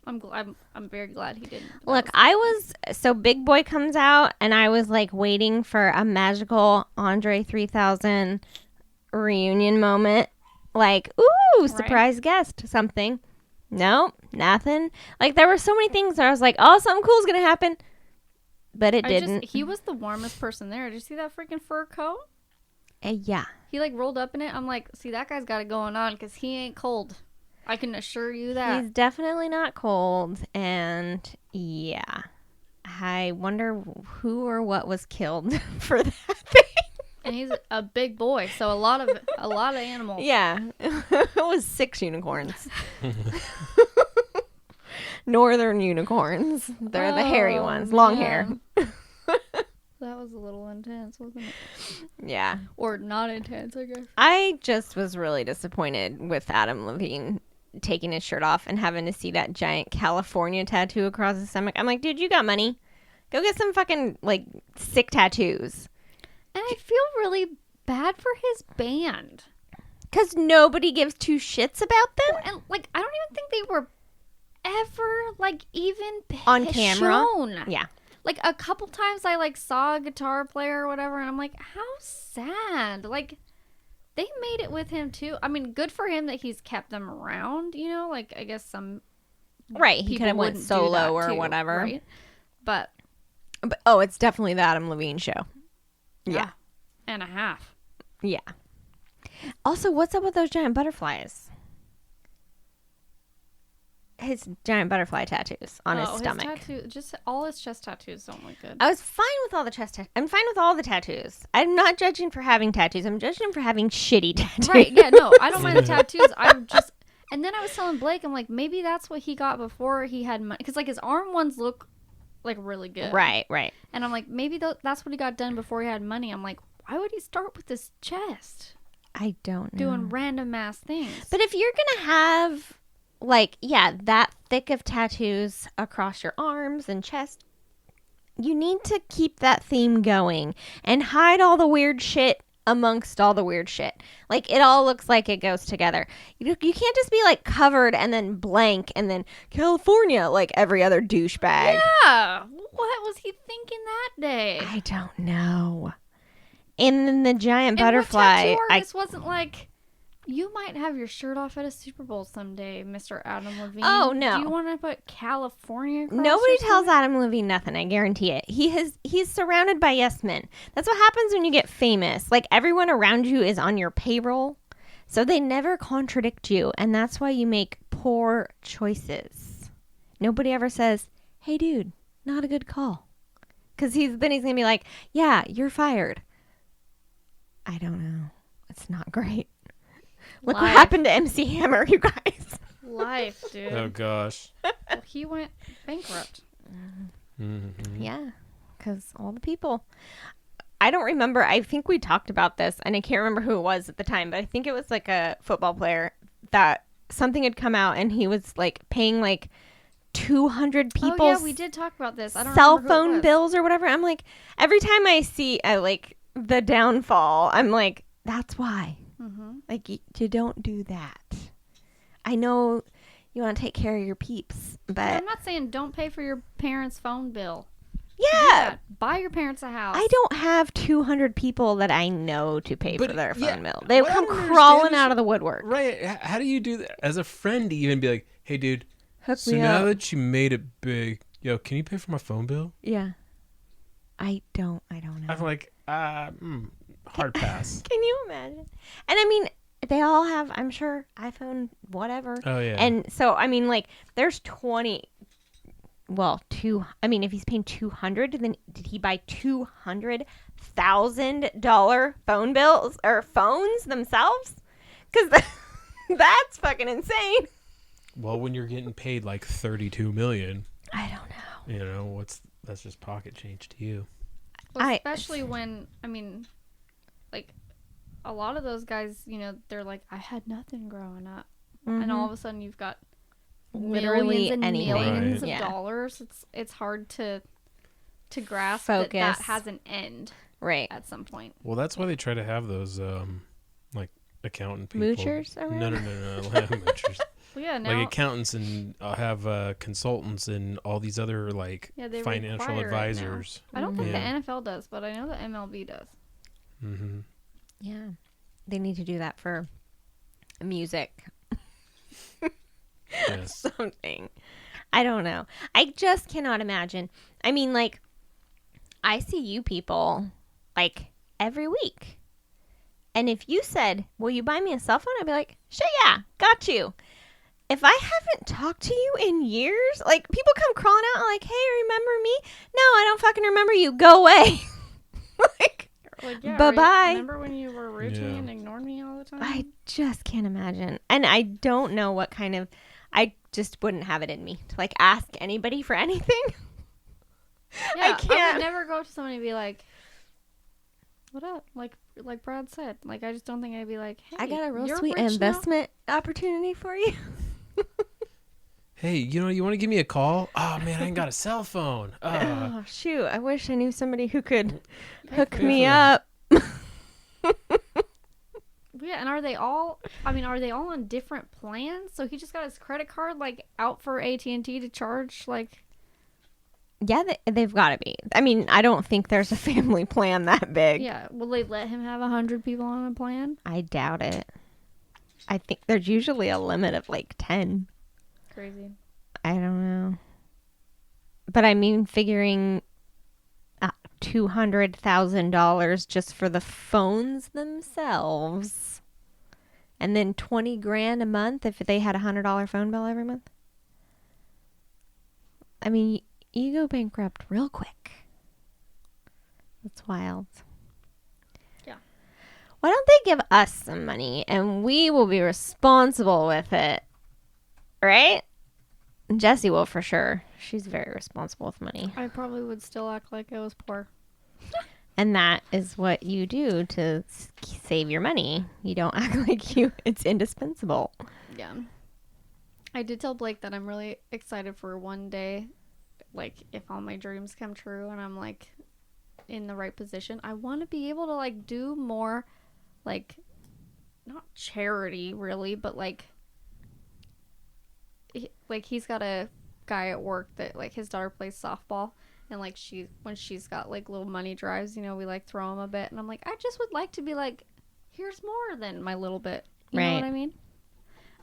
I'm very glad he didn't. But Look, I was so Big Boy comes out, and I was like waiting for a magical Andre 3000 reunion moment, like ooh, surprise guest, something. Nope, nothing. Like there were so many things that I was like, oh, something cool's gonna happen, but it didn't. He was the warmest person there. Did you see that freaking fur coat? Yeah, He like rolled up in it. I'm like, see, that guy's got it going on because he ain't cold. I can assure you that. he's definitely not cold, and yeah, I wonder who or what was killed for that thing. And he's a big boy, so a lot of animals. Yeah, it was 6 unicorns. Northern unicorns. They're the hairy Oh, ones, long hair. man. That was a little intense, wasn't it? Yeah. Or not intense, I guess. I just was really disappointed with Adam Levine taking his shirt off and having to see that giant California tattoo across his stomach. I'm like, dude, you got money. Go get some fucking, like, sick tattoos. And I feel really bad for his band. Because nobody gives two shits about them. And, like, I don't even think they were ever, like, even On camera? shown. Yeah. Like, a couple times I, like, saw a guitar player or whatever, and I'm like, how sad. Like, they made it with him, too. I mean, good for him that he's kept them around, you know? Like, I guess some Right. He people could have went wouldn't do solo that, or too, whatever. Right? But, But, oh, it's definitely the Adam Levine show. Yeah. and a half. Yeah. Also, what's up with those giant butterflies? His giant butterfly tattoos on his stomach. Just all his chest tattoos don't look good. I was fine with all the chest tattoos. I'm fine with all the tattoos. I'm not judging for having tattoos. I'm judging him for having shitty tattoos. Right, yeah, no, I don't mind the tattoos. I'm just, and then I was telling Blake, I'm like, maybe that's what he got before he had money. Because, like, his arm ones look, like, really good. Right, right. And I'm like, maybe that's what he got done before he had money. I'm like, why would he start with his chest? I don't know. Doing random ass things. But if you're going to have, like, yeah, that thick of tattoos across your arms and chest, you need to keep that theme going and hide all the weird shit amongst all the weird shit. Like, it all looks like it goes together. You can't just be like covered and then blank and then California like every other douchebag. Yeah. What was he thinking that day? I don't know. And then the giant And butterfly. what tattoo artist wasn't like, you might have your shirt off at a Super Bowl someday, Mr. Adam Levine. Oh, no. Do you want to put California across Nobody your tells stomach? Adam Levine nothing. I guarantee it. He's surrounded by yes men. That's what happens when you get famous. Like, everyone around you is on your payroll, so they never contradict you, and that's why you make poor choices. Nobody ever says, "Hey, dude, not a good call," because he's gonna be like, "Yeah, you're fired." I don't know. It's not great. Look what Life. happened to MC Hammer, you guys. Life, dude. Oh gosh. Well, he went bankrupt. Mm-hmm. Yeah, because all the people. I don't remember. I think we talked about this, and I can't remember who it was at the time, but I think it was like a football player that something had come out, and he was like paying like 200 people's Oh, yeah, we did talk about this. I don't cell remember who it phone was. bills or whatever. I'm like, every time I see like the downfall, I'm like, that's why. Mm-hmm. Like, you don't do that. I know you want to take care of your peeps, but I'm not saying don't pay for your parents' phone bill. yeah. Buy your parents a house. I don't have 200 people that I know to pay But, for their yeah, phone bill. They what I come don't crawling understand is- out of the woodwork. Right. How do you do that as a friend to even be like, hey, dude, Hook so me now up. that you made it big, yo, can you pay for my phone bill? Yeah. I don't know. I'm like, hard pass. Can you imagine? And I mean, they all have, I'm sure, iPhone, whatever. Oh, yeah. And so, I mean, like, there's 20. Well, if he's paying 200, then did he buy $200,000 phone bills or phones themselves? Because that's fucking insane. Well, when you're getting paid like $32 million, I don't know. you know, that's just pocket change to you. Well, especially when, I mean, like, a lot of those guys, you know, they're like, I had nothing growing up. And all of a sudden you've got Literally millions and anything. millions Right. of Yeah. dollars. It's hard to grasp Focus. that has an end Right. at some point. Well, that's why they try to have those, like, accountant people. Moochers or No. Moochers. Well, yeah, now Like accountants and have consultants and all these other like Yeah, they financial require it now. advisors. I don't think Yeah. the NFL does, but I know the MLB does. Mm-hmm. Yeah. They need to do that for music. Yes. Something. I don't know. I just cannot imagine. I mean, like, I see you people like every week. And if you said, will you buy me a cell phone? I'd be like, sure, yeah, got you. If I haven't talked to you in years, like, people come crawling out like, hey, remember me? No, I don't fucking remember you. Go away. Like, Like, yeah, Bye-bye. Remember when you were rude to me Yeah. and ignored me all the time? I just can't imagine. And I don't know what kind of, I just wouldn't have it in me to like ask anybody for anything. Yeah, I can't. would never go up to somebody and be like, "What up?" Like Brad said. Like, I just don't think I'd be like, "Hey, I got a real you're sweet rich now?" investment opportunity for you. Hey, you want to give me a call? Oh man, I ain't got a cell phone. Oh, shoot. I wish I knew somebody who could hook for me that. up. Yeah, and are they all on different plans? So he just got his credit card like out for AT&T to charge like. Yeah, they've got to be. I mean, I don't think there's a family plan that big. Yeah, will they let him have 100 people on a plan? I doubt it. I think there's usually a limit of like 10. Crazy. I don't know. But I mean, figuring $200,000 just for the phones themselves. And then $20,000 a month if they had $100 phone bill every month. I mean, you go bankrupt real quick. That's wild. Yeah. Why don't they give us some money and we will be responsible with it? Right? Jessie will for sure. She's very responsible with money. I probably would still act like I was poor. And that is what you do to save your money. You don't act like it's indispensable. Yeah. I did tell Blake that I'm really excited for one day like, if all my dreams come true and I'm, like, in the right position, I want to be able to, like, do more, like, not charity, really, but, like, he's got a guy at work that, like, his daughter plays softball, and, like, when she's got, like, little money drives, you know, we, like, throw him a bit, and I'm like, I just would like to be, like, here's more than my little bit. You know what I mean?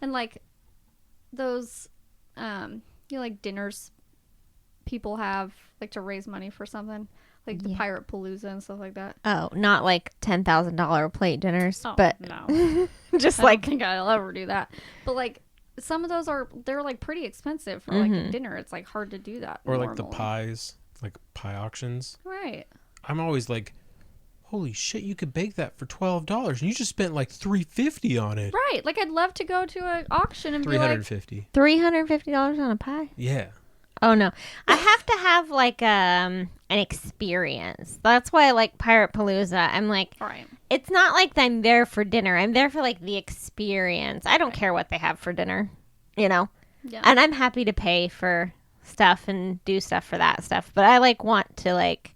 And, like, those, you know, like, dinners people have, like, to raise money for something, like the Pirate Palooza and stuff like that. Oh, not like $10,000 plate dinners, but no. just I like, don't think I'll ever do that. But, like, some of those they're, like, pretty expensive for, like, a dinner. It's, like, hard to do that Or normally. like the pies, like pie auctions. Right. I'm always like, holy shit, you could bake that for $12 and you just spent like $350 on it. Right. Like, I'd love to go to an auction and be like, $350. $350 on a pie? Yeah. Oh, no. I have to have, like, an experience. That's why I like Pirate Palooza. I'm like, right. it's not like I'm there for dinner. I'm there for, like, the experience. I don't care what they have for dinner, you know? Yeah. And I'm happy to pay for stuff and do stuff for that stuff. But I, like, want to, like,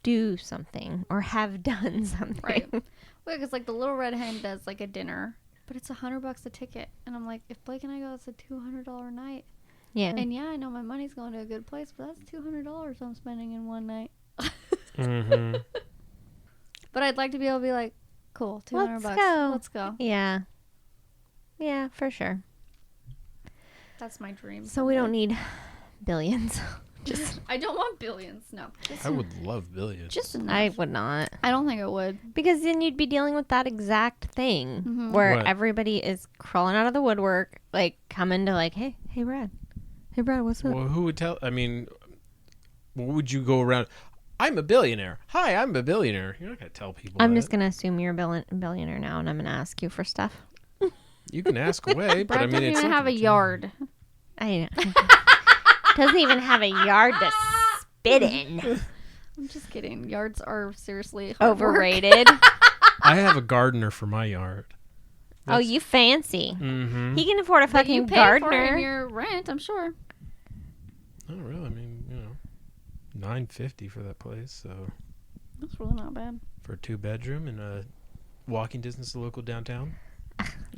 do something or have done something. Right. Well, because, like, the Little Red Hen does, like, a dinner, but it's $100 a ticket. And I'm like, if Blake and I go, it's a $200 night. Yeah. And yeah, I know my money's going to a good place, but that's $200 I'm spending in one night. Mm-hmm. But I'd like to be able to be like, cool, $200. Let's go. Let's go. Yeah. Yeah, for sure. That's my dream. So we don't need billions. I don't want billions. No. I would love billions. Just enough. I would not. I don't think it would. Because then you'd be dealing with that exact thing Mhm. where What? everybody is crawling out of the woodwork, like coming to like, hey, Brad. Hey, Brad, what's up? Well, who would tell? I mean, what would you go around? I'm a billionaire. Hi, I'm a billionaire. You're not going to tell people I'm that. just going to assume you're a billionaire now, and I'm going to ask you for stuff. You can ask away, but Brad I mean, doesn't it's even not have a gonna yard. I doesn't even have a yard to spit in. I'm just kidding. Yards are seriously hard work. Overrated. I have a gardener for my yard. Oh, you fancy. Mm-hmm. He can afford a But you fucking pay gardener. for it in your rent, I'm sure. Oh, really? I mean, you know, $950 for that place. So That's really not bad. for a 2-bedroom and a walking distance to local downtown.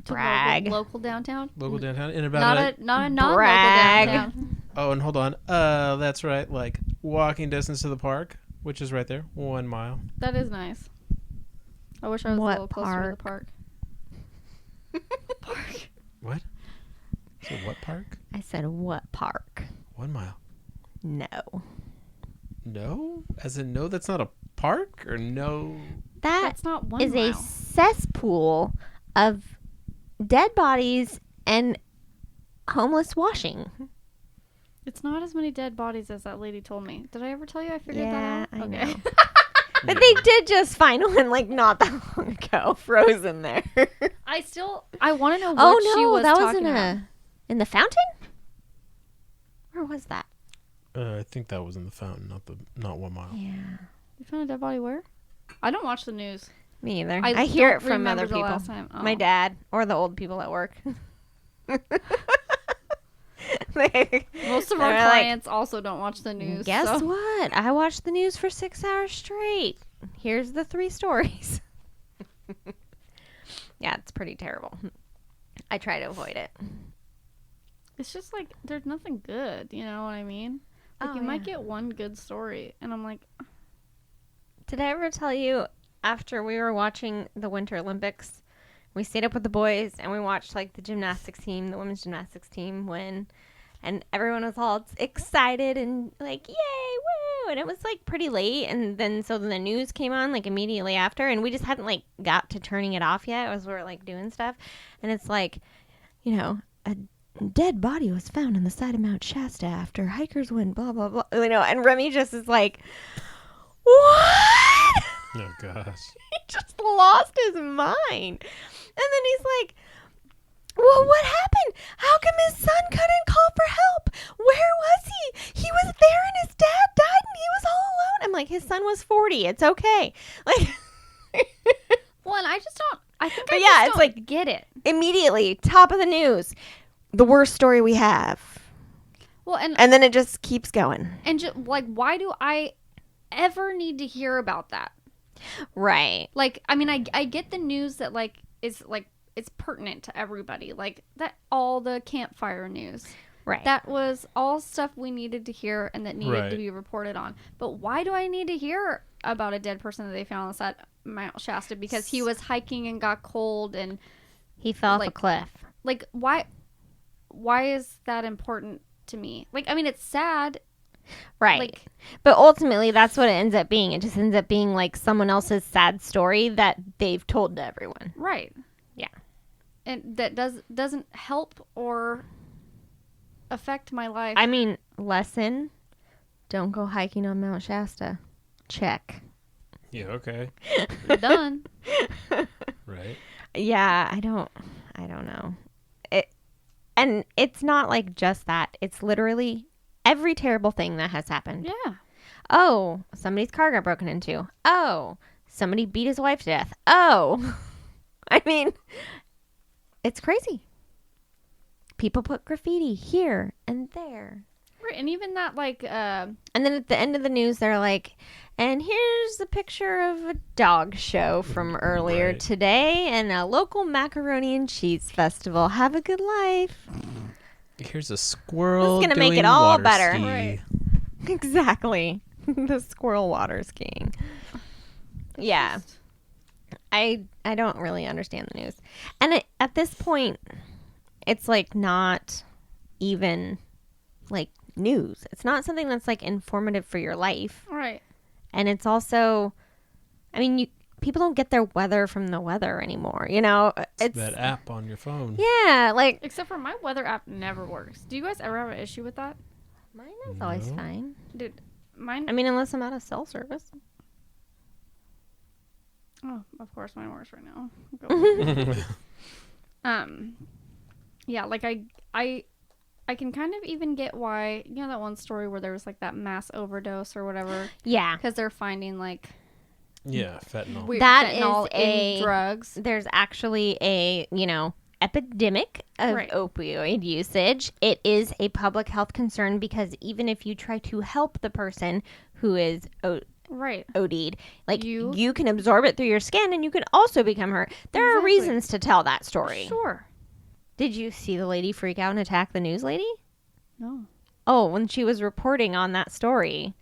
To Brag. Local downtown. Local downtown in about Not a non-local Brag. downtown. Oh, and hold on. That's right. Like walking distance to the park, which is right there, 1 mile. That is nice. I wish I was What a little closer to the park. What? So what park? I said, what park? 1 mile. No. No? As in no, that's not a park? Or no? That That's not 1 is mile. a cesspool of dead bodies and homeless washing. It's not as many dead bodies as that lady told me. Did I ever tell you I figured Yeah, that out? I Okay. know. But they did just find one like not that long ago, frozen there. I want to know what Oh she no, was that was talking in about. in the fountain. Where was that? I think that was in the fountain, not 1 mile. Yeah, You found a dead body where? I don't watch the news. me either. I I hear don't it from remember other the people. last time. My Oh. dad or the old people at work. They- Most of our they're like, clients also don't watch the news. Guess so. what? I watched the news for 6 hours straight. Here's the 3 stories. Yeah, it's pretty terrible. I try to avoid it. It's just like there's nothing good. You know what I mean? Like Oh, you might yeah. get one good story, and I'm like, Did I ever tell you after we were watching the Winter Olympics, we stayed up with the boys and we watched like the gymnastics team, the women's gymnastics team win, and everyone was all excited and like, yay, woo! And it was like pretty late, and then so the news came on like immediately after, and we just hadn't like got to turning it off yet as we were like doing stuff, and it's like, you know, a dead body was found on the side of Mount Shasta after hikers went blah blah blah, you know, and Remy just is like, what? Oh, gosh. He just lost his mind. And then he's like, well, what happened? How come his son couldn't call for help? Where was he? He was there and his dad died and he was all alone. I'm like, his son was 40. It's okay. Like, well, and I just don't. I think But I yeah, just it's don't like- get it. immediately, top of the news, the worst story we have. Well, and And then it just keeps going. like, why do I ever need to hear about that? Right. Like, I mean, I get the news that like is like it's pertinent to everybody. Like that, all the campfire news. Right. That was all stuff we needed to hear and that needed to Right. be reported on. But why do I need to hear about a dead person that they found on the side of Mount Shasta because he was hiking and got cold and he fell off a like- cliff. like why is that important to me? Like, I mean, it's sad. Right. Like, But ultimately, that's what it ends up being. It just ends up being like someone else's sad story that they've told to everyone. right. Yeah. And that doesn't help or affect my life. I mean, lesson, don't go hiking on Mount Shasta. Check. Yeah, okay. Done. Right. Yeah, I don't know. And it's not like just that. It's literally every terrible thing that has happened. Yeah. Oh, somebody's car got broken into. Oh, somebody beat his wife to death. Oh. I mean, it's crazy. People put graffiti here and there. Right. And even that, like, And then at the end of the news, they're like, and here's a picture of a dog show from earlier Right. today and a local macaroni and cheese festival. Have a good life. Here's a squirrel. This is gonna make it doing all water better. ski. Right. Exactly. The squirrel water skiing. Yeah. I don't really understand the news. And at this point, it's like not even like news. It's not something that's like informative for your life. right. And it's also, I mean, people don't get their weather from the weather anymore. You know, it's That app on your phone. yeah, like Except for my weather app never works. Do you guys ever have an issue with that? mine is always No. fine. Dude, mine. I mean, unless I'm out of cell service. Oh, of course, mine works right now. Go. Yeah, like I can kind of even get why, you know, that one story where there was like that mass overdose or whatever, Yeah. because they're finding like Yeah, fentanyl. weird That fentanyl is a- in drugs. There's actually a, epidemic of Right. opioid usage. It is a public health concern because even if you try to help the person who is Right. OD'd, like You- you can absorb it through your skin and you can also become hurt. There are Exactly. reasons to tell that story. Sure. Did you see the lady freak out and attack the news lady? No. Oh, when she was reporting on that story,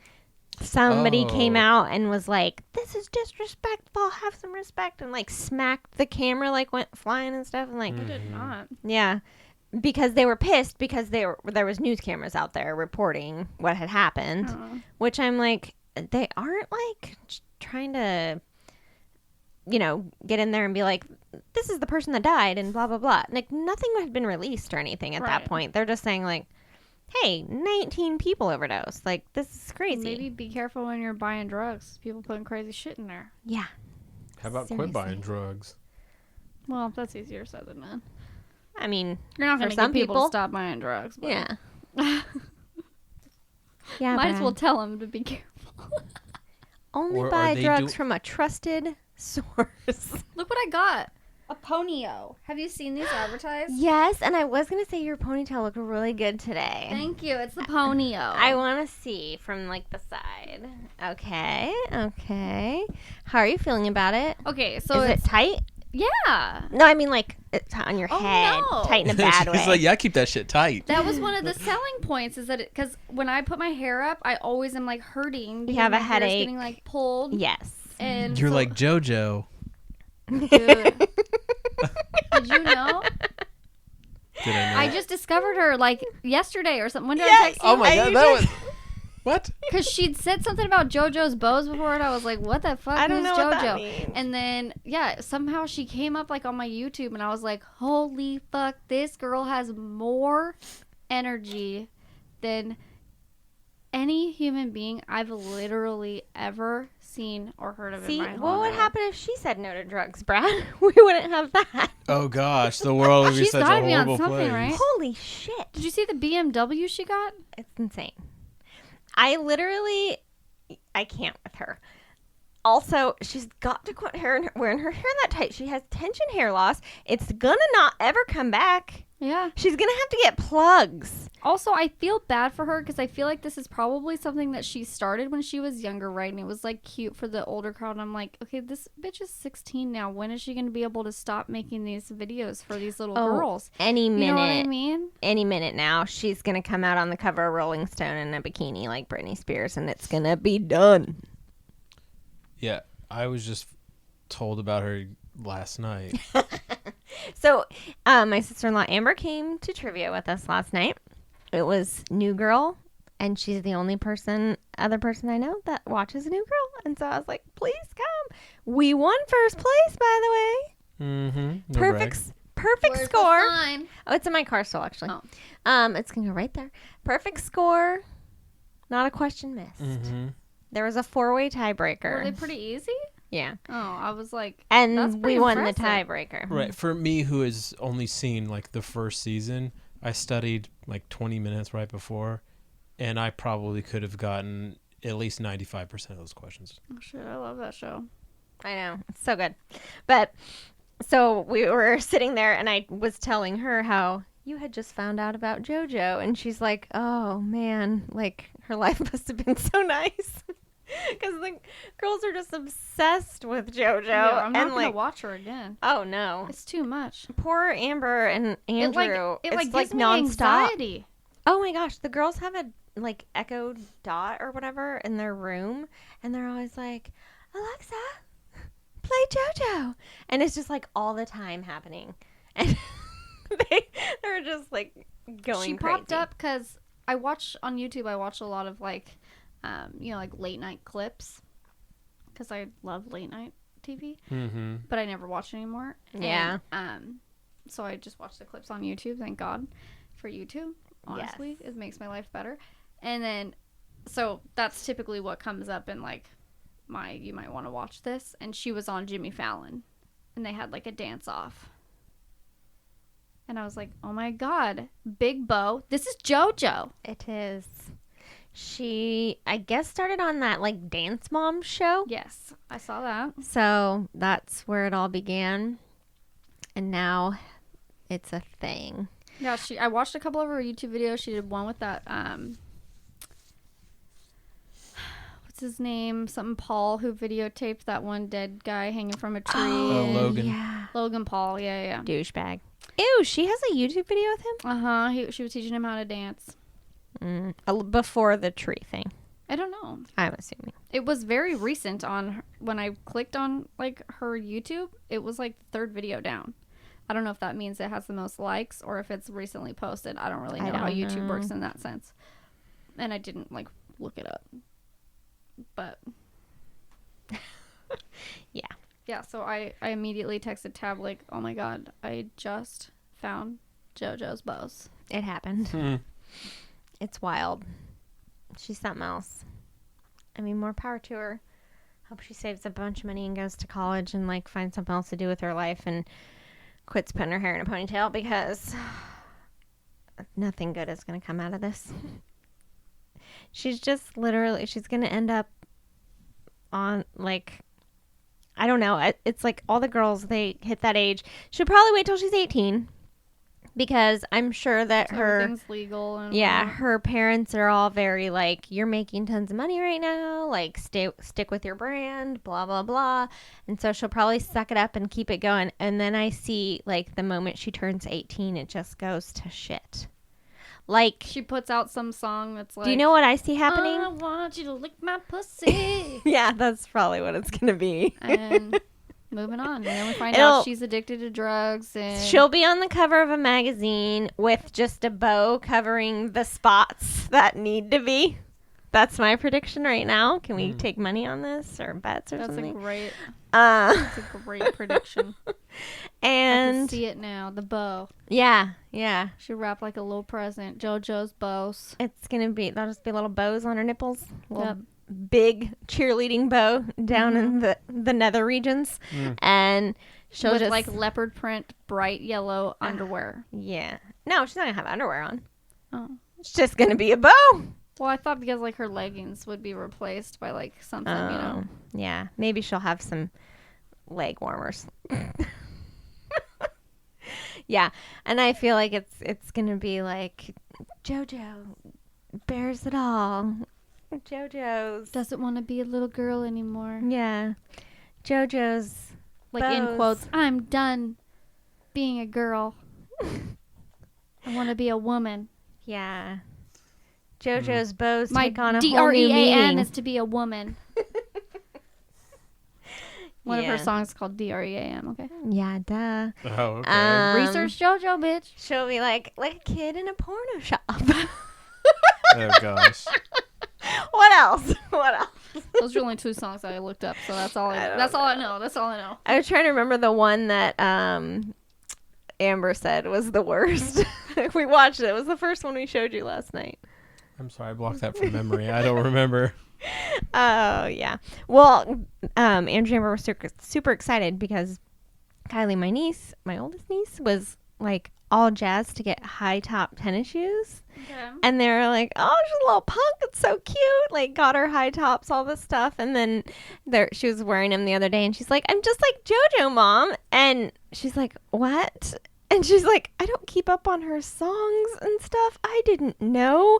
somebody came Oh. out and was like, "This is disrespectful. Have some respect," and like smacked the camera, like went flying and stuff. And like, I did not. yeah, because they were pissed because there was news cameras out there reporting what had happened. Which I'm like, they aren't like trying to, get in there and be like, this is the person that died and blah blah blah. Like nothing had been released or anything at that Right. point. They're just saying like, hey, 19 people overdosed. Like this is crazy. Maybe be careful when you're buying drugs. People putting crazy shit in there. Yeah. How about Seriously. quit buying drugs? Well, that's easier said than done. I mean, You're not For going to some get people people- to stop buying drugs. But yeah. Yeah. Might as Brad. well tell them to be careful. Only Or are buy they drugs do- from a trusted source. Look what I got. A ponyo. Have you seen these advertised? Yes, and I was gonna say your ponytail looked really good today. Thank you. It's the ponyo. I want to see from like the side. Okay, okay. How are you feeling about it? Okay, so Is it's it tight? yeah. No, I mean like it's on your Oh, head, no. tight in a bad way. He's like, yeah, keep that shit tight. That was one of the selling points is that because when I put my hair up, I always am like hurting. Because have a my hair's headache. getting like pulled. Yes. And You're so- like JoJo. Dude. Did you know? Did I know? I just discovered her like yesterday or something. When did I Yes. text you? Oh my god, that was what? Because she'd said something about JoJo's bows before, and I was like, "What the fuck I don't is know JoJo?" what that means. And then, yeah, somehow she came up like on my YouTube, and I was like, "Holy fuck, this girl has more energy than any human being I've literally ever seen or heard of See, in my whole what would life." happen if she said no to drugs, Brad? We wouldn't have that. Oh gosh, the world would be She's such a gotta be on horrible something, place. right? Holy shit. Did you see the BMW she got? It's insane. I can't with her. Also, she's got to quit wearing her hair that tight. She has tension hair loss. It's gonna not ever come back. Yeah. She's gonna have to get plugs. Also, I feel bad for her because I feel like this is probably something that she started when she was younger, right? And it was like cute for the older crowd. And I'm like, okay, this bitch is 16 now. When is she going to be able to stop making these videos for these little girls? Any minute. You know what I mean? Any minute now, she's going to come out on the cover of Rolling Stone in a bikini like Britney Spears, and it's going to be done. Yeah, I was just told about her last night. So, my sister-in-law Amber came to trivia with us last night. It was New Girl, and she's the only other person I know that watches New Girl. And so I was like, please come. We won first place, by the way. Mm-hmm. Perfect Where's the score. sign? Oh, it's in my car still, actually. Oh. It's going to go right there. Perfect score. Not a question missed. Mm-hmm. There was a 4-way Were tiebreaker. they pretty easy? Yeah. Oh, I was like, that's And pretty we won the impressive. tiebreaker. Right. For me, who has only seen like the first season, I studied like 20 minutes right before, and I probably could have gotten at least 95% of those questions. Oh, shit, I love that show. I know. It's so good. But so we were sitting there and I was telling her how you had just found out about JoJo. And she's like, oh, man, like her life must have been so nice. Because the girls are just obsessed with JoJo. Yeah, I'm not and going like, to watch her again. oh, no. It's too much. Poor Amber and Andrew. It it's gives me nonstop. anxiety. Oh my gosh, the girls have a like Echo Dot or whatever in their room, and they're always like, Alexa, play JoJo, and it's just like all the time happening, and they're just like going. She popped crazy. up because I watch on YouTube. I watch a lot of like, like late night clips because I love late night TV, Mm-hmm. but I never watch anymore. Yeah. And, so I just watch the clips on YouTube. Thank God for YouTube. Honestly, it makes my life better. And then, so that's typically what comes up in like you might want to watch this. And she was on Jimmy Fallon, and they had like a dance off. And I was like, oh my God, Big Bo, this is JoJo. It is. She, I guess, started on that like Dance Mom show. Yes, I saw that. So that's where it all began, and now it's a thing. Yeah, I watched a couple of her YouTube videos. She did one with that, what's his name? Something Paul, who videotaped that one dead guy hanging from a tree. Oh, Logan. Yeah. Logan Paul, yeah. Douchebag. Ew, she has a YouTube video with him? Uh-huh, she was teaching him how to dance. Before the tree thing, I don't know. I'm assuming. It was very recent when I clicked on, like, her YouTube, it was, like, the third video down. I don't know if that means it has the most likes or if it's recently posted. I don't really know how YouTube works in that sense. And I didn't, like, look it up. But. Yeah. Yeah, so I immediately texted Tab, like, oh my God, I just found JoJo's bows. It happened. Hmm. It's wild. She's something else. I mean, more power to her. Hope she saves a bunch of money and goes to college and, like, finds something else to do with her life and quits putting her hair in a ponytail, because nothing good is going to come out of this. She's just literally, she's going to end up on, like, I don't know. It's like all the girls, they hit that age. She'll probably wait till she's 18, because I'm sure that So her, everything's legal and yeah, whatnot. her parents are all very like, you're making tons of money right now, like stick with your brand, blah blah blah. And so she'll probably suck it up and keep it going. And then I see, like, the moment she turns 18, it just goes to shit. Like, She puts out some song that's like, do you know what I see happening? I want you to lick my pussy. Yeah, that's probably what it's gonna be. And moving on. And then we find It'll- out she's addicted to drugs. And She'll be on the cover of a magazine with just a bow covering the spots that need to be. That's my prediction right now. Can we take money on this or bets or that's something? that's a great prediction. I can And see it now. The bow. yeah, She wrapped like a little present. JoJo's bows. it's gonna be. There'll just be little bows on her nipples. Little Yep. big cheerleading bow down in the nether regions, and she'll With just like leopard print, bright yellow underwear. yeah. No, she's not gonna have underwear on. Oh. It's just gonna be a bow. Well, I thought because like her leggings would be replaced by like something, you know. Yeah, maybe she'll have some leg warmers. Yeah, and I feel like it's gonna be like JoJo bears it all. JoJo's. Doesn't want to be a little girl anymore. Yeah. JoJo's. Like bows. in quotes, I'm done being a girl. I want to be a woman. Yeah. JoJo's bows My take on a whole new DREAM meaning. is to be a woman. One of her Yeah. songs called DREAM, okay? Yeah, duh. Oh, okay. Research JoJo, bitch. She'll be like a kid in a porno shop. Oh gosh. What else? What else? Those are only 2 songs I looked up, so that's all I know. That's all I know. I was trying to remember the one that Amber said was the worst. We watched it. It was the first one we showed you last night. I'm sorry, I blocked that from memory. I don't remember. Oh, yeah. Well, Andrew and Amber were super excited because Kylie, my niece, my oldest niece, was like all jazzed to get high top tennis shoes. Okay. And they were like, oh, she's a little punk. It's so cute. Like, got her high tops, all this stuff. And then she was wearing them the other day. And she's like, I'm just like JoJo, Mom. And she's like, what? And she's like, I don't keep up on her songs and stuff. I didn't know.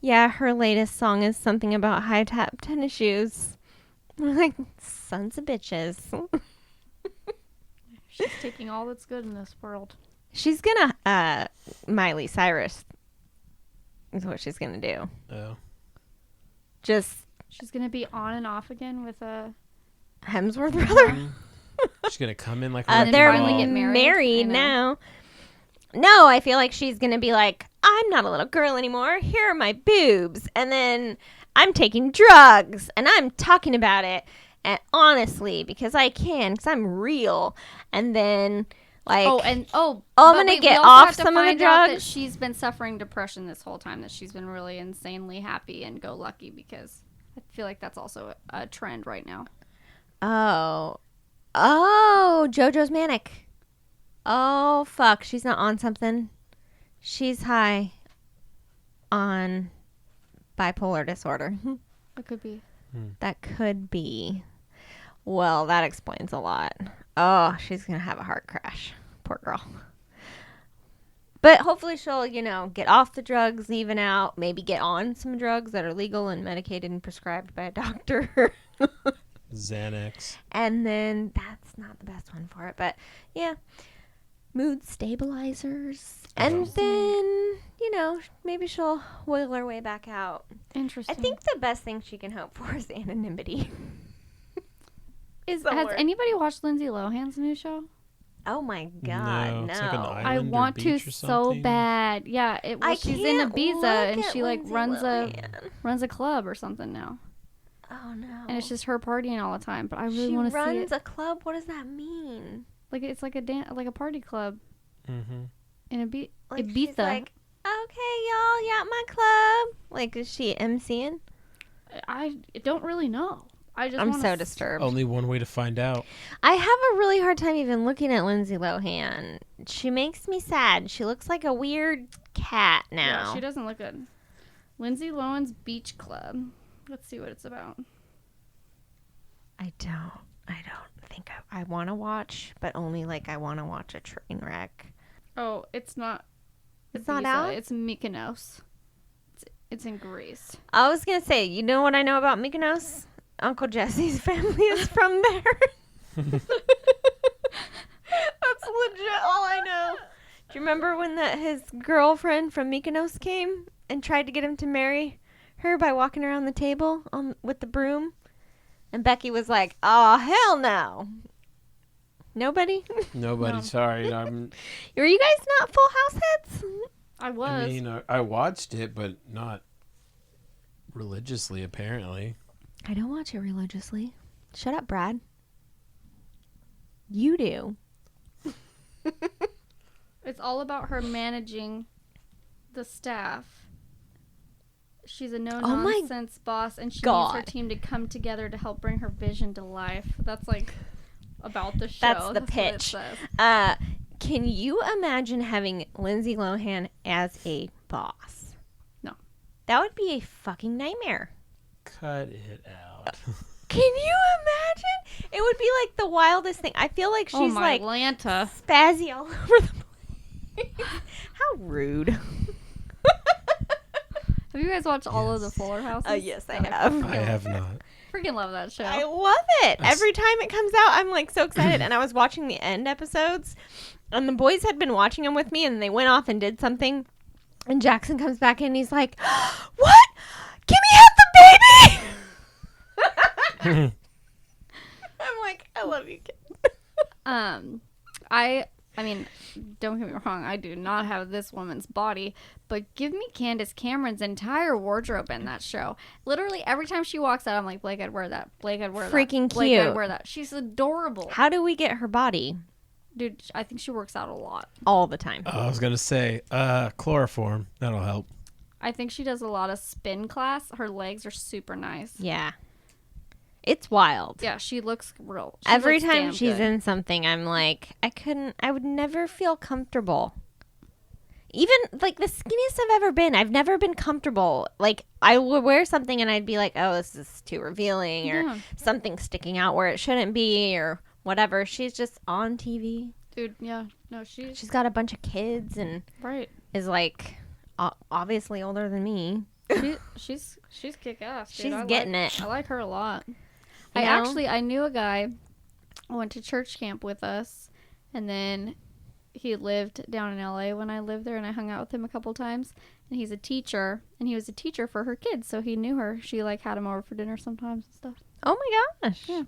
Yeah, her latest song is something about high top tennis shoes. I'm like, sons of bitches. She's taking all that's good in this world. She's gonna, Miley Cyrus is what she's gonna do. Oh. Just She's going to be on and off again with a... Hemsworth brother. She's gonna come in like then They're finally ball. get married? married I know. now. No, I feel like she's gonna be like, I'm not a little girl anymore. Here are my boobs, and then I'm taking drugs, and I'm talking about it, and honestly, because I can, because I'm real. And then, like, I'm I'm gonna get off some of the That drugs. she's been suffering depression this whole time. That she's been really insanely happy and go lucky, because I feel like that's also a trend right now. oh, JoJo's manic. Oh fuck, she's not on something. She's high on bipolar disorder. It could be. That could be. Well, that explains a lot. Oh, she's going to have a heart crash. Poor girl. But hopefully she'll, get off the drugs, even out, maybe get on some drugs that are legal and medicated and prescribed by a doctor. Xanax. And then that's not the best one for it. But yeah, mood stabilizers. And then, maybe she'll wiggle her way back out. Interesting. I think the best thing she can hope for is anonymity. Has somewhere. anybody watched Lindsay Lohan's new show? Oh my god, no. It's like an I island or want to beach or so something. bad. Yeah, she's in can't Ibiza look and at she like Lindsay runs Lohan. a club or something now, Oh no. and it's just her partying all the time. But I really she want to see runs it. a club. What does that mean? Like it's like a party club Mm-hmm. in Ibiza. Like she's like, okay, y'all, you at my club. Like, is she emceeing? I don't really know. I'm so disturbed. Only one way to find out. I have a really hard time even looking at Lindsay Lohan. She makes me sad. She looks like a weird cat now. Yeah, she doesn't look good. Lindsay Lohan's Beach Club. Let's see what it's about. I don't think I want to watch, but only like I want to watch a train wreck. Oh, it's not. It's not Ibiza, out? It's Mykonos. It's in Greece. I was going to say, you know what I know about Mykonos? Uncle Jesse's family is from there. That's legit all I know. Do you remember when his girlfriend from Mykonos came and tried to get him to marry her by walking around the table with the broom? And Becky was like, oh, hell no. Nobody? Nobody. No. Sorry. Were you guys not Full House heads? I was. I mean, I watched it, but not religiously, apparently. I don't watch it religiously. Shut up, Brad. You do. It's all about her managing the staff. She's a Oh my no-nonsense boss, and she God. needs her team to come together to help bring her vision to life. That's like about the show. That's the what it pitch. says. Can you imagine having Lindsay Lohan as a boss? No. That would be a fucking nightmare. Cut it out. Can you imagine? It would be like the wildest thing. I feel like she's Oh my like Atlanta. spazzy all over the place. How rude. Have you guys watched all of the Yes. Fuller Houses? Yes, I God, have. I have not. Freaking love that show. I love it. Every time it comes out, I'm like so excited. And I was watching the end episodes, and the boys had been watching them with me, and they went off and did something. And Jackson comes back in, and he's like, "What? Kimmy had the baby!" I'm like, I love you, kid. I mean, don't get me wrong, I do not have this woman's body, but give me Candace Cameron's entire wardrobe in that show. Literally every time she walks out, I'm like, Blake, I'd wear that. Blake, I'd wear that. Freaking Blake, I'd cute. wear that. She's adorable. How do we get her body Dude, I think she works out a lot. all the time? I was gonna say chloroform. That'll help. I think she does a lot of spin class. Her legs are super nice. Yeah. It's wild. Yeah, she looks real. She Every looks time damn she's good. in something, I'm like, I would never feel comfortable. Even like the skinniest I've ever been, I've never been comfortable. Like I would wear something and I'd be like, oh, this is too revealing, or Yeah. something sticking out where it shouldn't be, or whatever. She's just on TV. Dude, yeah. No, She's got a bunch of kids and right. is like obviously older than me. She's kick ass. She's getting it. I like her a lot. You know? I knew a guy who went to church camp with us, and then he lived down in LA when I lived there, and I hung out with him a couple times. And he's a teacher, and he was a teacher for her kids, so he knew her. She like had him over for dinner sometimes and stuff. Oh my gosh. Yeah.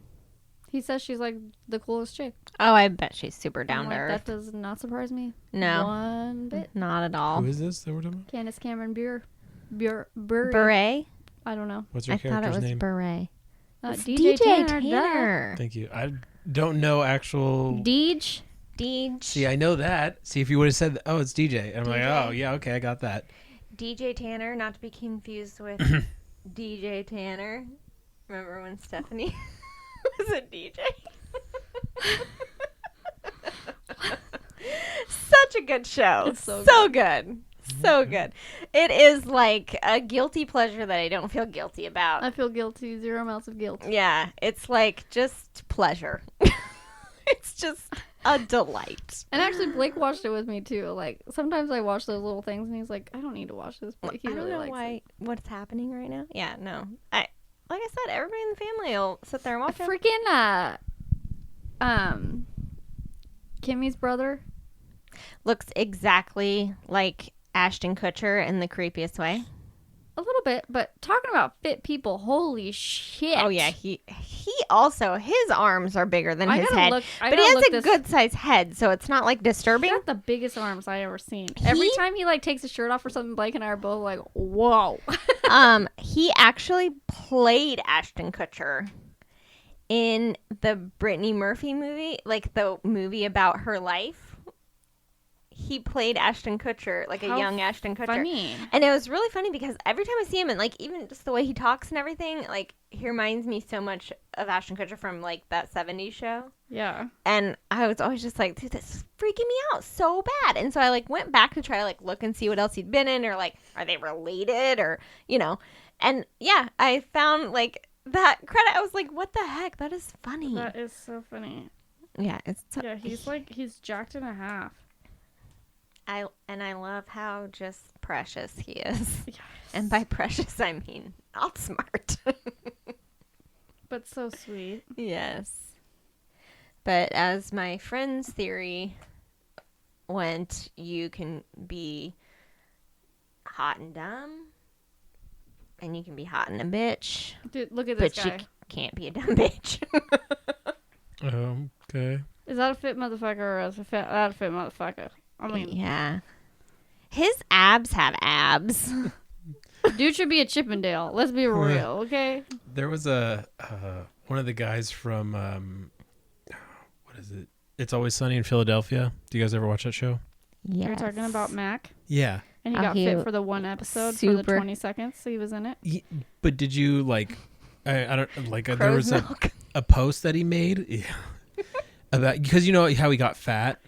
He says she's like the coolest chick. Oh, I bet she's super I'm down to like, earth. that does not surprise me. No. One bit. Not at all. Who is this that we're talking about? Candace Cameron Bure. Beret? I don't know. What's her I thought it character's was name? Beret. It's DJ Tanner. Tanner. Thank you. I don't know actual. Deej. Deej. See, I know that. See, if you would have said, "Oh, it's DJ," and I'm like, DJ. "Oh, yeah, okay, I got that." DJ Tanner, not to be confused with DJ Tanner. Remember when Stephanie was a DJ? Such a good show. It's so good. So good. It is like a guilty pleasure that I don't feel guilty about. I feel guilty. 0 amounts of guilt. Yeah, it's like just pleasure. It's just a delight. And actually, Blake watched it with me too. Like sometimes I watch those little things, and he's like, "I don't need to watch this." But he I really don't know likes what's happening right now. Yeah, no. Like I said, everybody in the family will sit there and it. watch it. Freaking Kimmy's brother. Looks exactly like Ashton Kutcher in the creepiest way. A little bit, but talking about fit people, holy shit! Oh yeah, he also, his arms are bigger than I his gotta head, look- I but he gotta has look a this- good sized head, so it's not like He's disturbing. got the biggest arms I ever seen. Every time he like takes his shirt off or something, Blake and I are both like, "Whoa!" He actually played Ashton Kutcher in the Brittany Murphy movie, like the movie about her life. He played Ashton Kutcher, like a How young Ashton Kutcher. Funny. And it was really funny because every time I see him, and like even just the way he talks and everything, like he reminds me so much of Ashton Kutcher from like that 70s show. Yeah. And I was always just like, dude, this is freaking me out so bad. And so I like went back to try to like look and see what else he'd been in, or like, are they related, or, you know. And yeah, I found like that credit. I was like, what the heck? That is funny. That is so funny. Yeah, it's Yeah, he's jacked and a half. I love how just precious he is. Yes. And by precious, I mean not smart. But so sweet. Yes. But as my friend's theory went, you can be hot and dumb, and you can be hot and a bitch, Dude, look at this but you guy. can't be a dumb bitch. Okay. Is that a fit motherfucker or is that a fit motherfucker? I mean, Yeah. His abs have abs. dude should be a Chippendale. Let's be real, okay? There was a one of the guys from what is it? It's Always Sunny in Philadelphia. Do you guys ever watch that show? Yes. You're talking about Mac, Yeah. and he Oh, got he fit for the one episode for the super- 20 seconds he was in it. But did you like? I don't like. There Crow's was milk. a post that he made about, because you know how he got fat.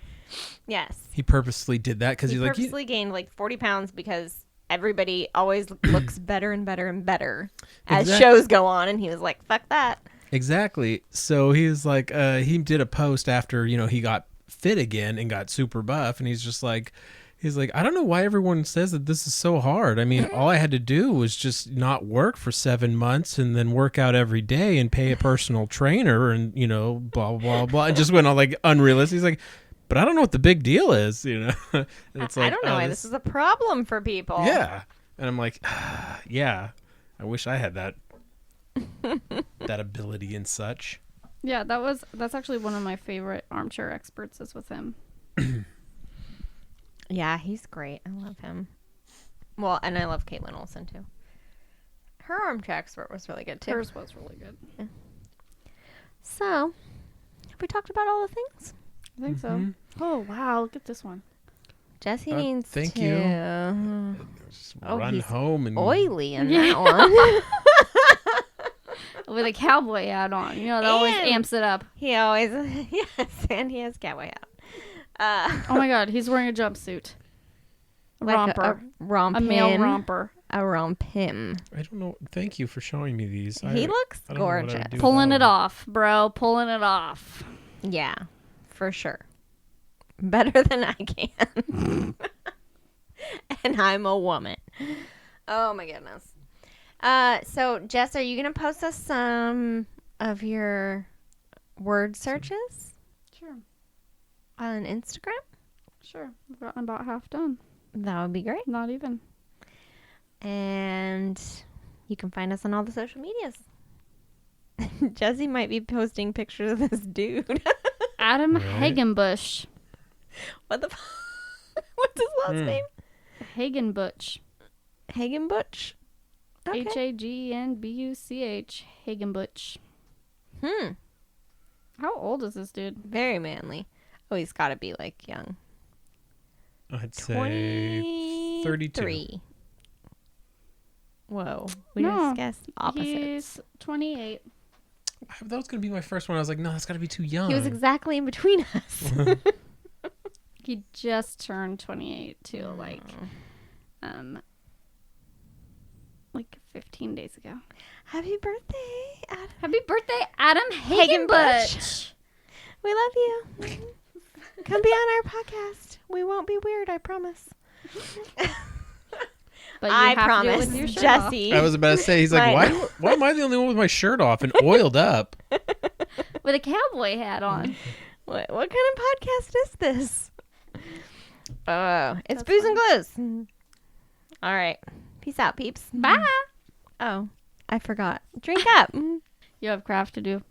Yes. He purposely did that because He he's like, purposely gained like 40 pounds because everybody always looks better and better and better as Exact- shows go on, and he was like, fuck that. exactly. So he was like, he did a post after, you know, he got fit again and got super buff, and he's just like, He's like, I don't know why everyone says that this is so hard. I mean, all I had to do was just not work for 7 months and then work out every day and pay a personal trainer and, blah, blah, blah, blah. And just went on like unrealistic. He's like, but I don't know what the big deal is, And it's like, I don't know why this is a problem for people. Yeah. And I'm like, yeah, I wish I had that ability and such. Yeah, that's actually one of my favorite armchair experts is with him. Yeah, he's great. I love him. Well, and I love Caitlin Olsen too. Her armchair expert was really good too. Hers was really good. Yeah. So, have we talked about all the things? I think so. Oh wow, look at this one. Jesse needs thank to you. Just run he's home and oily in that one. With a cowboy hat on. That always And- amps it up. He always yes, and he has cowboy hat. Oh my god, he's wearing a jumpsuit. A romper. A romp A male him. romper. A romp him. I don't know. Thank you for showing me these. He looks I don't know what I would gorgeous. do Pulling without it them. off, bro. Pulling it off. Yeah, for sure. Better than I can. And I'm a woman. Oh my goodness. So Jess, are you gonna post us some of your word searches Sure. on Instagram? Sure. I've gotten about half done. That would be great. Not even. And you can find us on all the social medias. Jesse might be posting pictures of this dude. Adam Right. Hagenbush. What the what's his last name? Hagenbutch. Hagenbutch? Okay. Hagenbuch. Hagenbutch. How old is this dude? Very manly. Oh, he's got to be like young. I'd say 32. 23. Whoa. We No, just guessed opposites. He's 28. That was going to be my first one. I was like, no, that's got to be too young. He was exactly in between us. He just turned 28 too, like 15 days ago. Happy birthday, Adam. Happy birthday, Adam Hagenbush. Hagenbush. We love you. Come be on our podcast. We won't be weird, I promise. But you I have promise, to do it with your shirt off. Jesse. I was about to say, he's like, Right. why am I the only one with my shirt off and oiled up? With a cowboy hat on. What kind of podcast is this? Oh, it's That's Booze and Glues. All right. Peace out, peeps. Bye. Oh, I forgot. Drink up. You have craft to do.